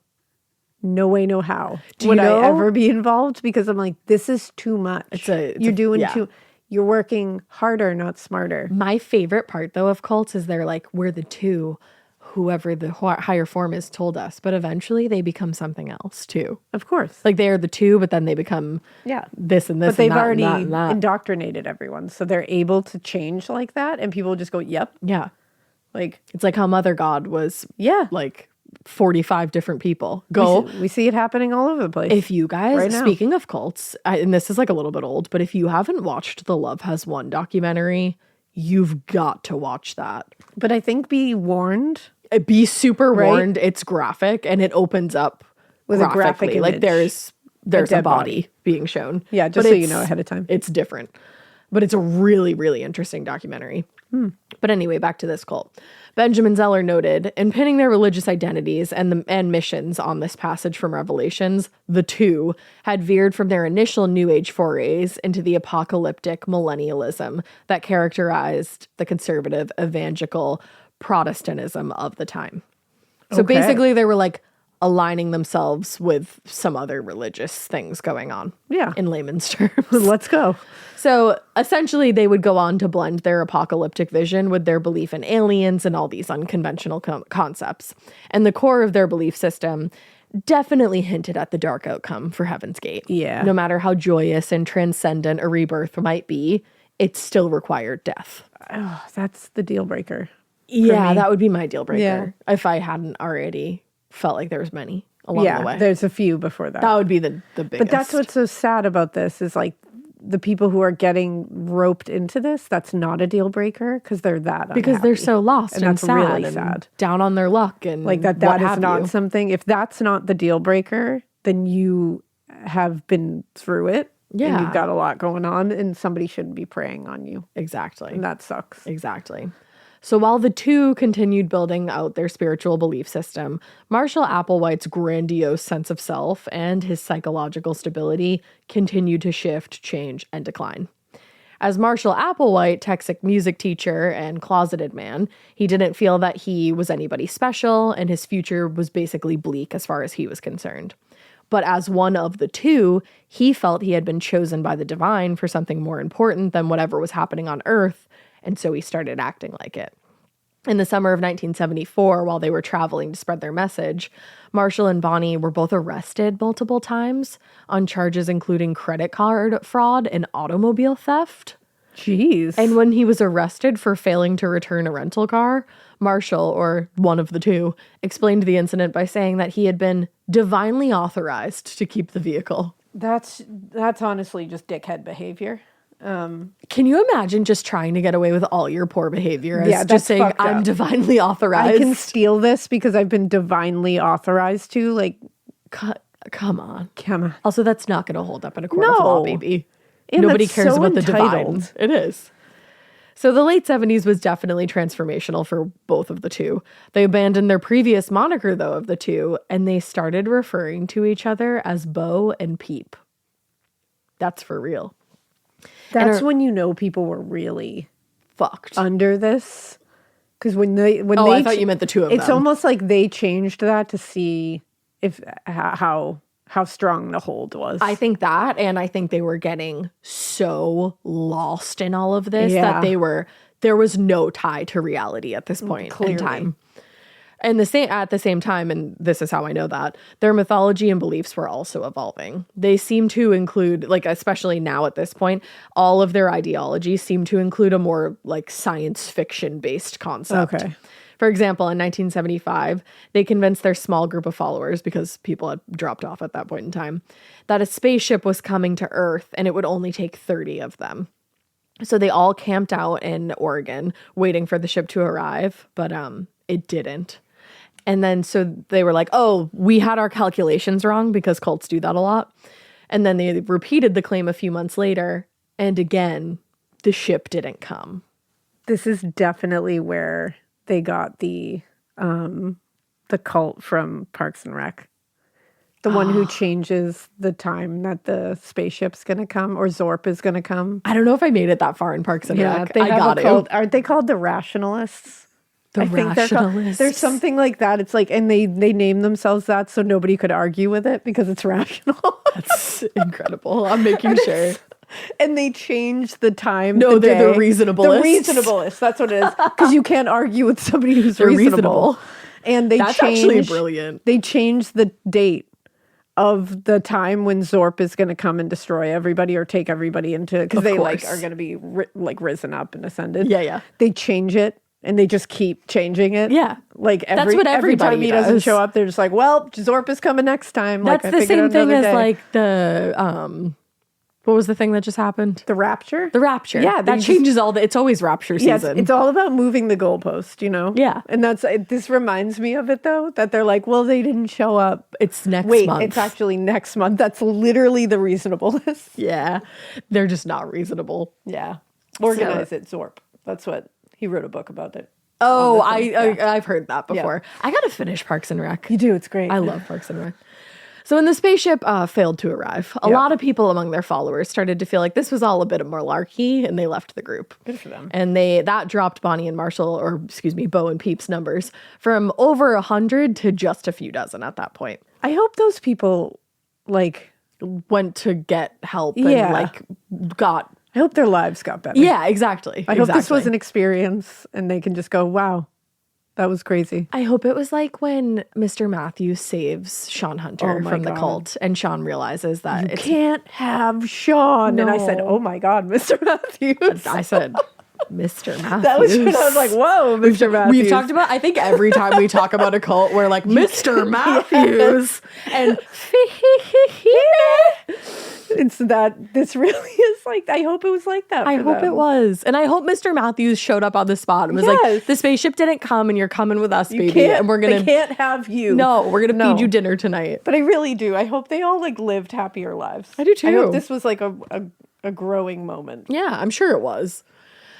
no way, no how would I ever be involved, because I'm like, this is too much. You're working harder, not smarter. My favorite part, though, of cults is they're like, we're the two, whoever the higher form is told us. But eventually they become something else, too. Of course. Like they're the two, but then they become this and this. But they've and that already and that and that. indoctrinated everyone. So they're able to change like that. And people just go, yep. Yeah. Like, it's like how Mother God was like 45 different people. We see it happening all over the place. If you guys, right now. Speaking of cults, and this is like a little bit old, but if you haven't watched the Love Has Won documentary, you've got to watch that. But I think be warned. Be super warned. It's graphic and it opens up with a graphic image. Like there's a body being shown. Yeah, just so you know ahead of time. It's different. But it's a really, really interesting documentary. But anyway, back to this cult. Benjamin Zeller noted, in pinning their religious identities and missions on this passage from Revelations, the two had veered from their initial New Age forays into the apocalyptic millennialism that characterized the conservative evangelical Protestantism of the time. So basically they were like aligning themselves with some other religious things going on. Yeah. In layman's terms. Let's go. So essentially they would go on to blend their apocalyptic vision with their belief in aliens and all these unconventional concepts. And the core of their belief system definitely hinted at the dark outcome for Heaven's Gate. Yeah. No matter how joyous and transcendent a rebirth might be, it still required death. Oh, that's the deal breaker. Yeah, that would be my deal breaker. If I hadn't already felt like there was many along the way. There's a few before that. That would be the biggest. But that's what's so sad about this is like the people who are getting roped into this, that's not a deal breaker because they're that because they're so lost and that's sad really and sad. Down on their luck and like that is not something. If that's not the deal breaker, then you have been through it. Yeah. And you've got a lot going on and somebody shouldn't be preying on you. Exactly. And that sucks. Exactly. So while the two continued building out their spiritual belief system, Marshall Applewhite's grandiose sense of self and his psychological stability continued to shift, change, and decline. As Marshall Applewhite, Texas music teacher and closeted man, he didn't feel that he was anybody special, and his future was basically bleak as far as he was concerned. But as one of the two, he felt he had been chosen by the divine for something more important than whatever was happening on Earth, and so he started acting like it. In the summer of 1974, while they were traveling to spread their message, Marshall and Bonnie were both arrested multiple times on charges including credit card fraud and automobile theft. Jeez. And when he was arrested for failing to return a rental car, Marshall, or one of the two, explained the incident by saying that he had been divinely authorized to keep the vehicle. That's honestly just dickhead behavior. Can you imagine just trying to get away with all your poor behavior as that's just saying, fucked I'm up. divinely authorized? I can steal this because I've been divinely authorized to. Like, Come on. come on. Also, that's not going to hold up in a court of law, No. baby. And Nobody that's cares so about the divine. entitled. It is. So the late 70s was definitely transformational for both of the two. They abandoned their previous moniker, though, of the two, and they started referring to each other as Bo and Peep. That's for real. That's when you know people were really Fucked. under this. Because when they I thought you meant the two of them. It's almost like they changed that to see if how strong the hold was. I think that, and I think they were getting so lost in all of this Yeah. that there was no tie to reality at this point in time. And at the same time, and this is how I know that, their mythology and beliefs were also evolving. They seem to include, like, especially now at this point, all of their ideologies seem to include a more like science fiction based concept. Okay. For example, in 1975, they convinced their small group of followers, because people had dropped off at that point in time, that a spaceship was coming to Earth and it would only take 30 of them. So they all camped out in Oregon waiting for the ship to arrive, but it didn't. And then so they were like, oh, we had our calculations wrong, because cults do that a lot. And then they repeated the claim a few months later, and again, the ship didn't come. This is definitely where they got the cult from Parks and Rec. The one who changes the time that the spaceship's going to come, or Zorp is going to come. I don't know if I made it that far in Parks and Rec. They I have got a cult. Aren't they called the Rationalists? I think Rationalists. there's something like that. It's like, and they name themselves that so nobody could argue with it because it's rational. That's incredible. I'm making sure. And they change the time. No, they're the day. reasonableists. The reasonableists. That's what it is. Because you can't argue with somebody who's They're reasonable. reasonable. And That's actually brilliant. They change the date of the time when Zorp is going to come and destroy everybody or take everybody into, because they like course. are going to be risen up and ascended. Yeah. They change it. And they just keep changing it. Yeah. Like That's what every time everybody he doesn't does. show up, they're just like, well, Zorp is coming next time. That's like, the figured out same thing another as day. like the what was the thing that just happened? The Rapture? The Rapture. Yeah, that changes all the. It's always Rapture Yes, season. it's all about moving the goalpost, you know? Yeah. And this reminds me of it though, that they're like, well, they didn't show up. It's next Wait, month. it's actually next month. That's literally the reasonableness. Yeah, they're just not reasonable. Yeah. Organize it, Zorp. That's what he wrote a book about it. Oh, Yeah. I've heard that before. I gotta finish Parks and Rec. You do, it's great. I love Parks and Rec. So when the spaceship failed to arrive, a lot of people among their followers started to feel like this was all a bit of malarkey, and they left the group. Good for them. And that dropped Bonnie and Bo and Peep's numbers from over 100 to just a few dozen at that point. I hope those people Went to get help and Yeah. got. I hope their lives got better. Yeah, exactly. I hope this was an experience and they can just go, wow, that was crazy. I hope it was like when Mr. Matthews saves Sean Hunter Oh my from the God. cult, and Sean realizes that You can't have Sean. And I said, No. oh my God, Mr. Matthews. I said, Mr. Matthews. That was when I was like, whoa, Mr. Matthews. We've talked about, I think every time we talk about a cult, we're like, Mr. Matthews. And It's that this really is like, I hope it was like that. I for hope them. it was. And I hope Mr. Matthews showed up on the spot and was Yes. like, the spaceship didn't come and you're coming with us, You baby. can't, And we're they going to, can't have you. no, we're going to No. feed you dinner tonight. But I really do. I hope they all lived happier lives. I do too. I hope this was like a growing moment. Yeah, I'm sure it was.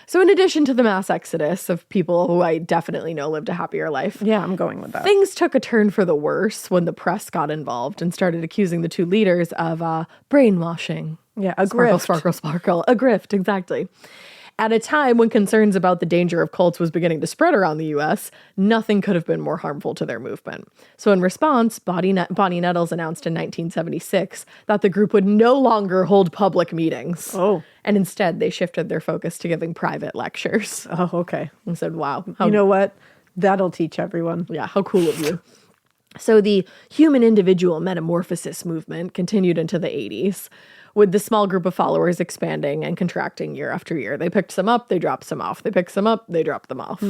So in addition to the mass exodus of people who I definitely know lived a happier life, Yeah, I'm going with that. things took a turn for the worse when the press got involved and started accusing the two leaders of brainwashing. Yeah, a Sparkle, grift. sparkle, sparkle. A grift, exactly. At a time when concerns about the danger of cults was beginning to spread around the U.S., nothing could have been more harmful to their movement. So in response, Bonnie Nettles announced in 1976 that the group would no longer hold public meetings. Oh. And instead, they shifted their focus to giving private lectures. Oh, okay. And said, wow. You know what? That'll teach everyone. Yeah, how cool of you. So the human individual metamorphosis movement continued into the 80s, with the small group of followers expanding and contracting year after year. They picked some up, they dropped some off. They picked some up, they dropped them off.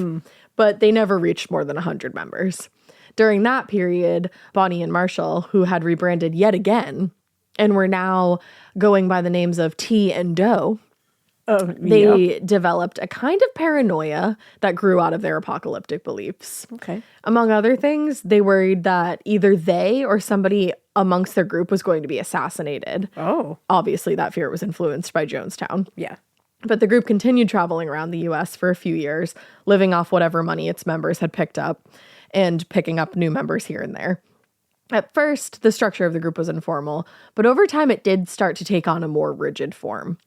But they never reached more than 100 members. During that period, Bonnie and Marshall, who had rebranded yet again and were now going by the names of T and Doe, they developed a kind of paranoia that grew out of their apocalyptic beliefs. Okay. Among other things, they worried that either they or somebody amongst their group was going to be assassinated. Oh. Obviously, that fear was influenced by Jonestown. Yeah. But the group continued traveling around the U.S. for a few years, living off whatever money its members had picked up and picking up new members here and there. At first, the structure of the group was informal, but over time it did start to take on a more rigid form.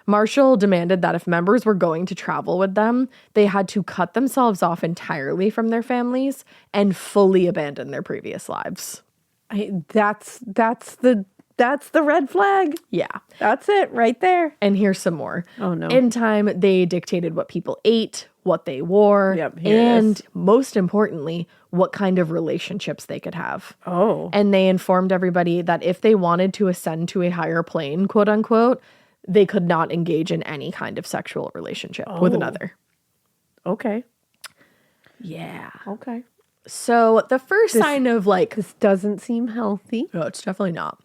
Marshall demanded that if members were going to travel with them, they had to cut themselves off entirely from their families and fully abandon their previous lives. That's the red flag. Yeah. That's it right there. And here's some more. Oh, no. In time, they dictated what people ate, what they wore, Yep, here it and is. most importantly, what kind of relationships they could have. Oh. And they informed everybody that if they wanted to ascend to a higher plane, quote unquote, they could not engage in any kind of sexual relationship with another. Okay. Yeah. Okay. So the first sign of like... This doesn't seem healthy. No, it's definitely not.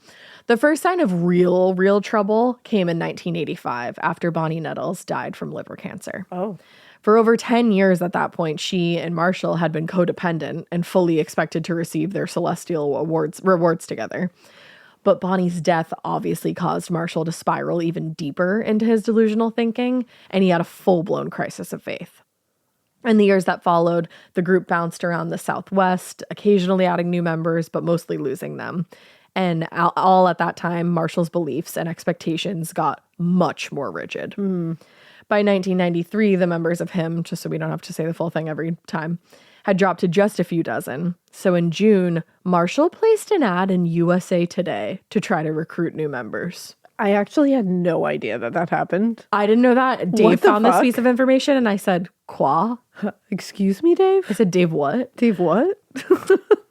The first sign of real trouble came in 1985 after Bonnie Nettles died from liver cancer. Oh. For over 10 years at that point, she and Marshall had been codependent and fully expected to receive their celestial rewards together. But Bonnie's death obviously caused Marshall to spiral even deeper into his delusional thinking, and he had a full-blown crisis of faith. In the years that followed, the group bounced around the Southwest, occasionally adding new members, but mostly losing them. And all at that time, Marshall's beliefs and expectations got much more rigid. By 1993, the members of him, just so we don't have to say the full thing every time, had dropped to just a few dozen. So in June, Marshall placed an ad in USA Today to try to recruit new members. I actually had no idea that happened. I didn't know that. Dave What the found this fuck? piece of information and I said, Qua? Excuse me, Dave? I said, Dave, what? Dave, what?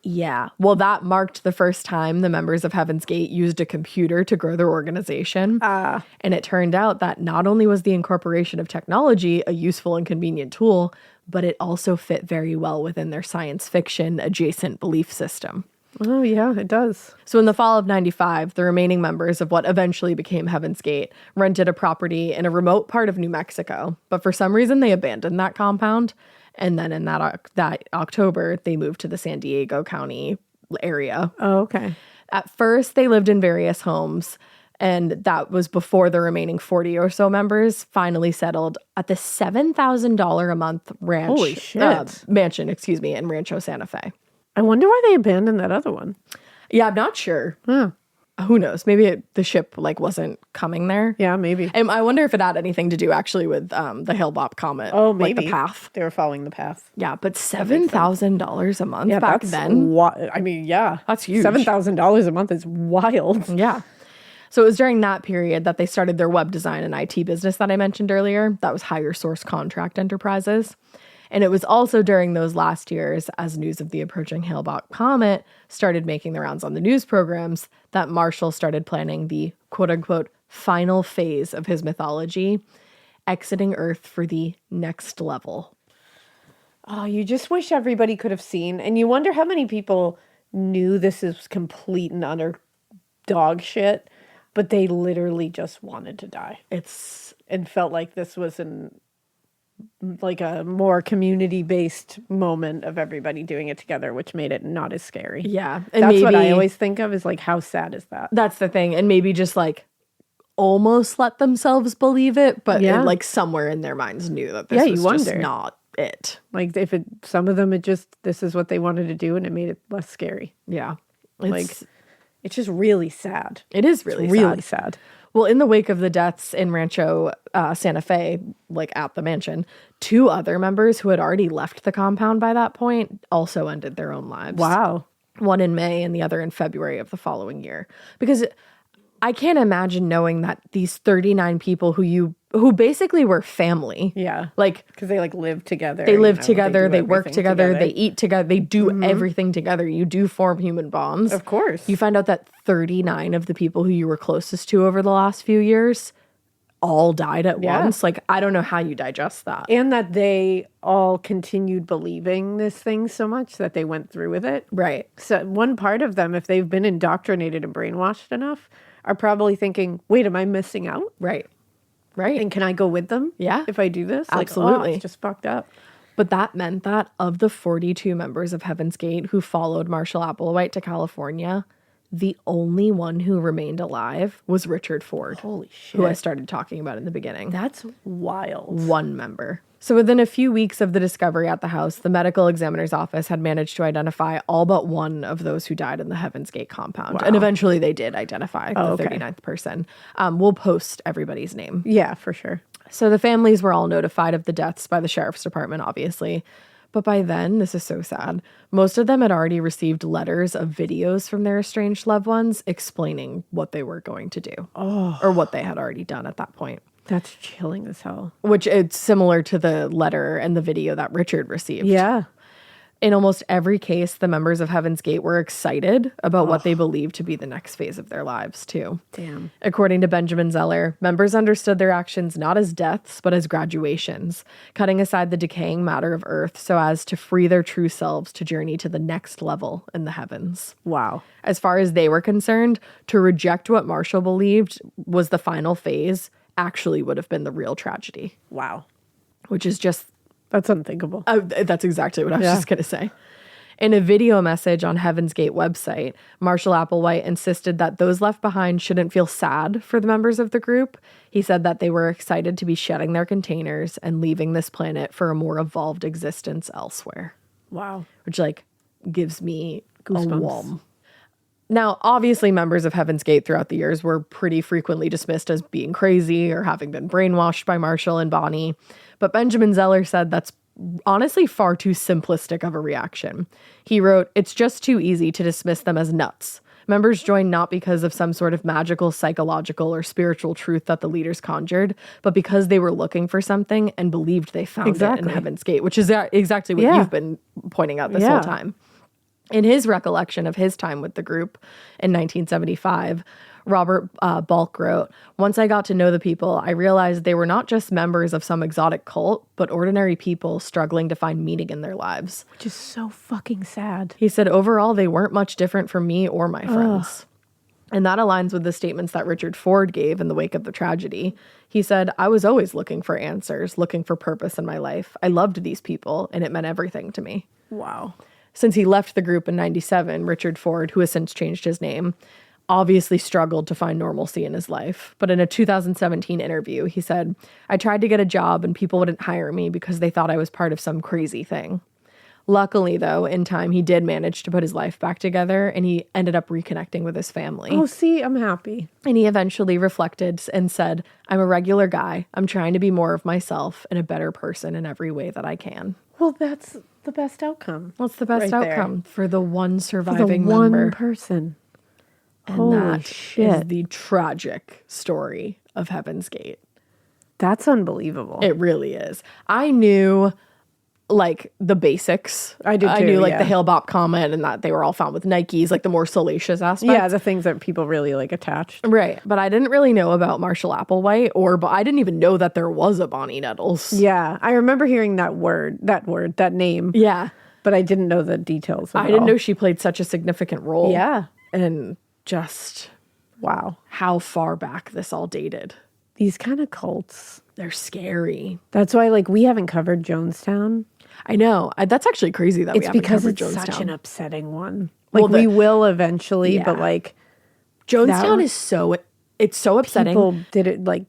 Yeah. Well, that marked the first time the members of Heaven's Gate used a computer to grow their organization. And it turned out that not only was the incorporation of technology a useful and convenient tool, but it also fit very well within their science fiction adjacent belief system. Oh, yeah, it does. So in the fall of 95, the remaining members of what eventually became Heaven's Gate rented a property in a remote part of New Mexico. But for some reason, they abandoned that compound. And then in that October, they moved to the San Diego County area. Oh, okay. At first, they lived in various homes. And that was before the remaining 40 or so members finally settled at the $7,000 a month Holy shit. mansion, in Rancho Santa Fe. I wonder why they abandoned that other one. Yeah, I'm not sure. Who knows? Maybe the ship wasn't coming there. Yeah, maybe. And I wonder if it had anything to do actually with the Hale-Bopp comet. Oh, maybe. Like the path. They were following the path. Yeah, but $7,000 a month Yeah, back that's then. I mean, yeah. That's huge. $7,000 a month is wild. Yeah. So it was during that period that they started their web design and IT business that I mentioned earlier. That was Higher Source Contract Enterprises. And it was also during those last years, as news of the approaching Hale-Bopp comet started making the rounds on the news programs, that Marshall started planning the quote-unquote final phase of his mythology, exiting Earth for the next level. Oh, you just wish everybody could have seen. And you wonder how many people knew this is complete and utter dog shit, but they literally just wanted to die. And felt like this was a more community-based moment of everybody doing it together, which made it not as scary. Yeah. And That's what I always think of is how sad is that? That's the thing. And maybe just almost let themselves believe it, but somewhere in their minds knew that this was just not it. Some of them, this is what they wanted to do and it made it less scary. Yeah. It's just really sad. It is really sad. Well, in the wake of the deaths in Rancho Santa Fe, like at the mansion, 2 other members who had already left the compound by that point also ended their own lives. Wow. One in May and the other in February of the following year. Because I can't imagine knowing that these 39 people who basically were family. Yeah. Like, because they like live together. they live do together, they work everything together, they eat together, they do everything together. You do form human bonds. Of course. You find out that 39 of the people who you were closest to over the last few years all died at once. Like, I don't know how you digest that. And that they all continued believing this thing so much that they went through with it. Right. So one part of them, if they've been indoctrinated and brainwashed enough, are probably thinking, wait, am I missing out? Right. Right. And can I go with them? Yeah. If I do this? Absolutely. Like, it's just fucked up. But that meant that of the 42 members of Heaven's Gate who followed Marshall Applewhite to California, the only one who remained alive was Richard Ford. Holy shit. Who I started talking about in the beginning. That's wild. One member. So within a few weeks of the discovery at the house, the medical examiner's office had managed to identify all but one of those who died in the Heaven's Gate compound. Wow. And eventually they did identify the okay. 39th person. We'll post everybody's name. Yeah, for sure. So the families were all notified of the deaths by the sheriff's department, obviously. But by then, this is so sad, most of them had already received letters of videos from their estranged loved ones explaining what they were going to do. Or what they had already done at that point. That's chilling as hell. Which it's similar to the letter and the video that Richard received. Yeah. In almost every case, the members of Heaven's Gate were excited about what they believed to be the next phase of their lives, too. Damn. According to Benjamin Zeller, members understood their actions not as deaths, but as graduations, cutting aside the decaying matter of Earth so as to free their true selves to journey to the next level in the heavens. Wow. As far as they were concerned, to reject what Marshall believed was the final phase actually would have been the real tragedy. Wow. Which is just... That's unthinkable. That's exactly what I was just going to say. In a video message on Heaven's Gate website, Marshall Applewhite insisted that those left behind shouldn't feel sad for the members of the group. He said that they were excited to be shedding their containers and leaving this planet for a more evolved existence elsewhere. Wow. Which, like, gives me Goosebumps. a wom. Now, obviously, members of Heaven's Gate throughout the years were pretty frequently dismissed as being crazy or having been brainwashed by Marshall and Bonnie. But Benjamin Zeller said that's honestly far too simplistic of a reaction. He wrote, "It's just too easy to dismiss them as nuts. Members joined not because of some sort of magical, psychological, or spiritual truth that the leaders conjured, but because they were looking for something and believed they found it in Heaven's Gate," which is exactly what you've been pointing out this whole time. In his recollection of his time with the group in 1975, Robert Balk wrote, "Once I got to know the people, I realized they were not just members of some exotic cult, but ordinary people struggling to find meaning in their lives." Which is so fucking sad. He said, "Overall, they weren't much different from me or my friends." And that aligns with the statements that Richard Ford gave in the wake of the tragedy. He said, "I was always looking for answers, looking for purpose in my life. I loved these people, and it meant everything to me." Wow. Since he left the group in 97, Richard Ford, who has since changed his name, obviously struggled to find normalcy in his life. But in a 2017 interview, he said, "I tried to get a job and people wouldn't hire me because they thought I was part of some crazy thing." Luckily, though, in time, he did manage to put his life back together and he ended up reconnecting with his family. Oh, see, I'm happy. And he eventually reflected and said, "I'm a regular guy. I'm trying to be more of myself and a better person in every way that I can." Well, that's the best outcome. What's the best right outcome for the one For surviving the one member? person. And Holy that shit. is the tragic story of Heaven's Gate. That's unbelievable. It really is. I knew like the basics. I did I too, knew like yeah. the Hale-Bopp comet and that they were all found with Nikes, like the more salacious aspects. Yeah, the things that people really like attached. Right. But I didn't really know about Marshall Applewhite I didn't even know that there was a Bonnie Nettles. Yeah, I remember hearing that name. Yeah. But I didn't know the details of I it didn't all. know she played such a significant role. Yeah. And just Wow. how far back this all dated. These kind of cults. They're scary. That's why, like, we haven't covered Jonestown. I know. That's actually crazy that we It's haven't because covered it's Jonestown. such an upsetting one. Like, Well, we will eventually, Yeah. but, like... Jonestown that- is so upsetting. People did it, like,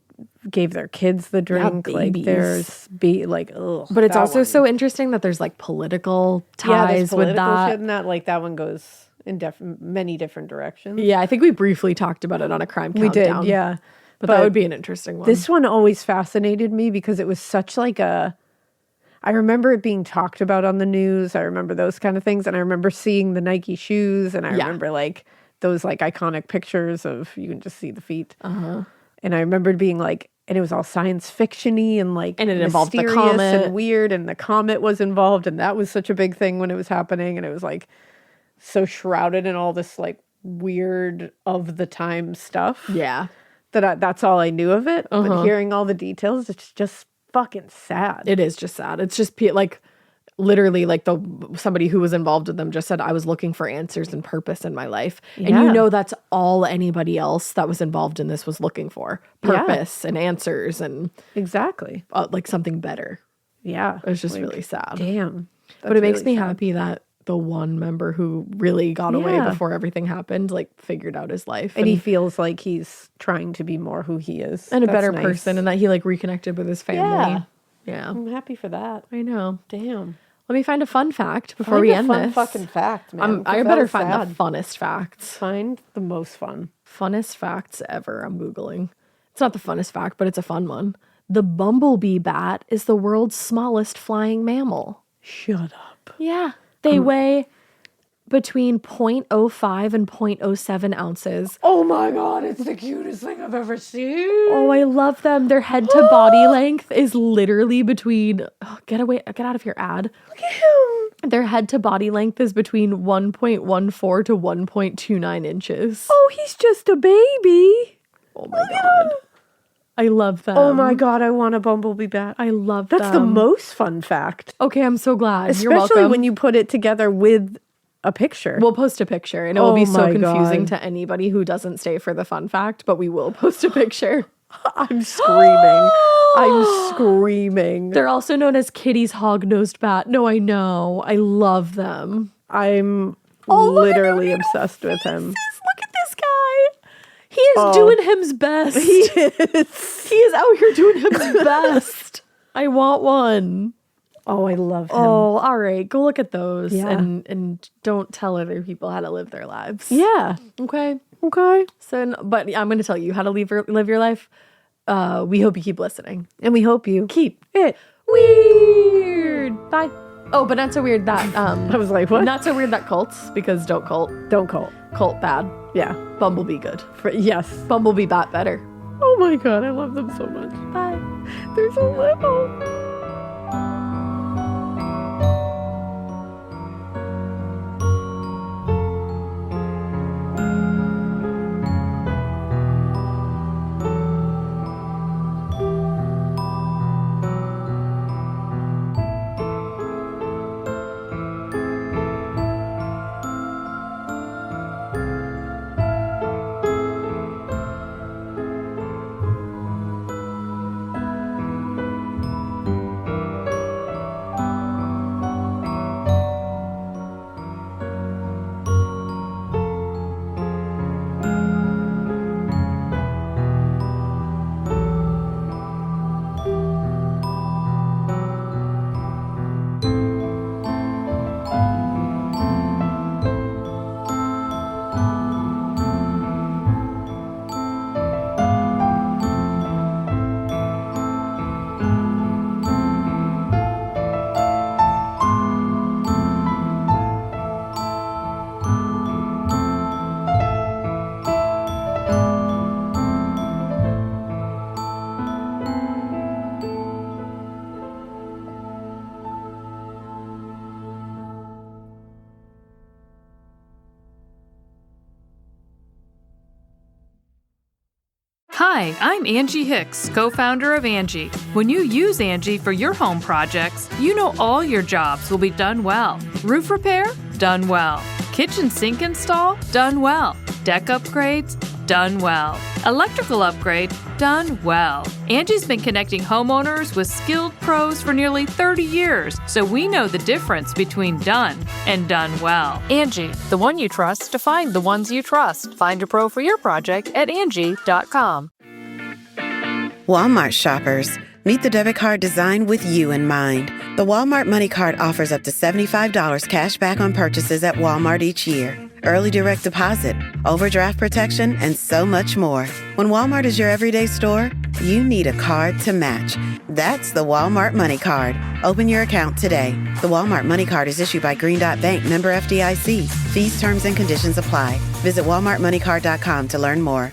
gave their kids the drink. Like, babies. there's... ugh. But it's that also one. so interesting that there's, like, political Yeah, there's ties with political that. shit in that. Like, that one goes in many different directions. Yeah, I think we briefly talked about it on a crime We did, countdown. yeah. But that would be an interesting one. This one always fascinated me because it was such like a... I remember it being talked about on the news. I remember those kind of things. And I remember seeing the Nike shoes. And I remember like those like iconic pictures of, you can just see the feet. And I remembered being like, and it was all science fiction-y and like and it involved the mysterious comet. and weird. And the comet was involved. And that was such a big thing when it was happening. And it was like so shrouded in all this like weird of the time stuff. Yeah. That's all I knew of it. But hearing all the details, it's just fucking sad. It is just sad. It's just like literally like somebody who was involved with them just said, I was looking for answers and purpose in my life. And you know, that's all anybody else that was involved in this was looking for, purpose and answers and exactly like something better. Yeah. It was just really sad. Damn. But it makes me happy that the one member who really got away before everything happened, like figured out his life. And he feels like he's trying to be more who he is. And a better person, and that he like reconnected with his family. Yeah. I'm happy for that. I know. Damn. Let me find a fun fact before we end this. Fucking fact, man. I better find the funnest facts. Find the most fun. Funnest facts ever. I'm Googling. It's not the funnest fact, but it's a fun one. The bumblebee bat is the world's smallest flying mammal. Shut up. Yeah. They weigh between 0.05 and 0.07 ounces. Oh my God, it's the cutest thing I've ever seen. Oh, I love them. Their head to body length is literally between, get out of your ad. Look at him. Their head to body length is between 1.14 to 1.29 inches. Oh, he's just a baby. Oh my God. I love them. Oh my God, I want a bumblebee bat. I love them. That's the most fun fact. Okay, I'm so glad. Especially You're welcome. when you put it together with a picture. We'll post a picture, and it will be so confusing to anybody who doesn't stay for the fun fact, but we will post a picture. I'm screaming. I'm screaming. They're also known as Kitty's hog-nosed bat. No, I know. I love them. I'm literally obsessed with him. Look at this guy. He is doing him's best. He is. He is out here doing him's best. I want one. Oh, I love him. Oh, all right. Go look at those Yeah. and don't tell other people how to live their lives. Yeah. Okay. Okay. So, but I'm going to tell you how to live your life. We hope you keep listening. And we hope you Keep it weird. Bye. Oh, but not so weird that I was like, what? Not so weird that cults, because don't cult. Don't cult. Cult bad. Yeah. Bumblebee good. Yes. Bumblebee bat better. Oh my God, I love them so much. Bye. They're so little. Hi, I'm Angie Hicks, co-founder of Angie. When you use Angie for your home projects, you know all your jobs will be done well. Roof repair? Done well. Kitchen sink install? Done well. Deck upgrades? Done well. Electrical upgrade? Done well. Angie's been connecting homeowners with skilled pros for nearly 30 years, so we know the difference between done and done well. Angie, the one you trust to find the ones you trust. Find a pro for your project at Angie.com. Walmart shoppers, meet the debit card designed with you in mind. The Walmart Money Card offers up to $75 cash back on purchases at Walmart each year, early direct deposit, overdraft protection, and so much more. When Walmart is your everyday store, you need a card to match. That's the Walmart Money Card. Open your account today. The Walmart Money Card is issued by Green Dot Bank, member FDIC. Fees, terms, and conditions apply. Visit walmartmoneycard.com to learn more.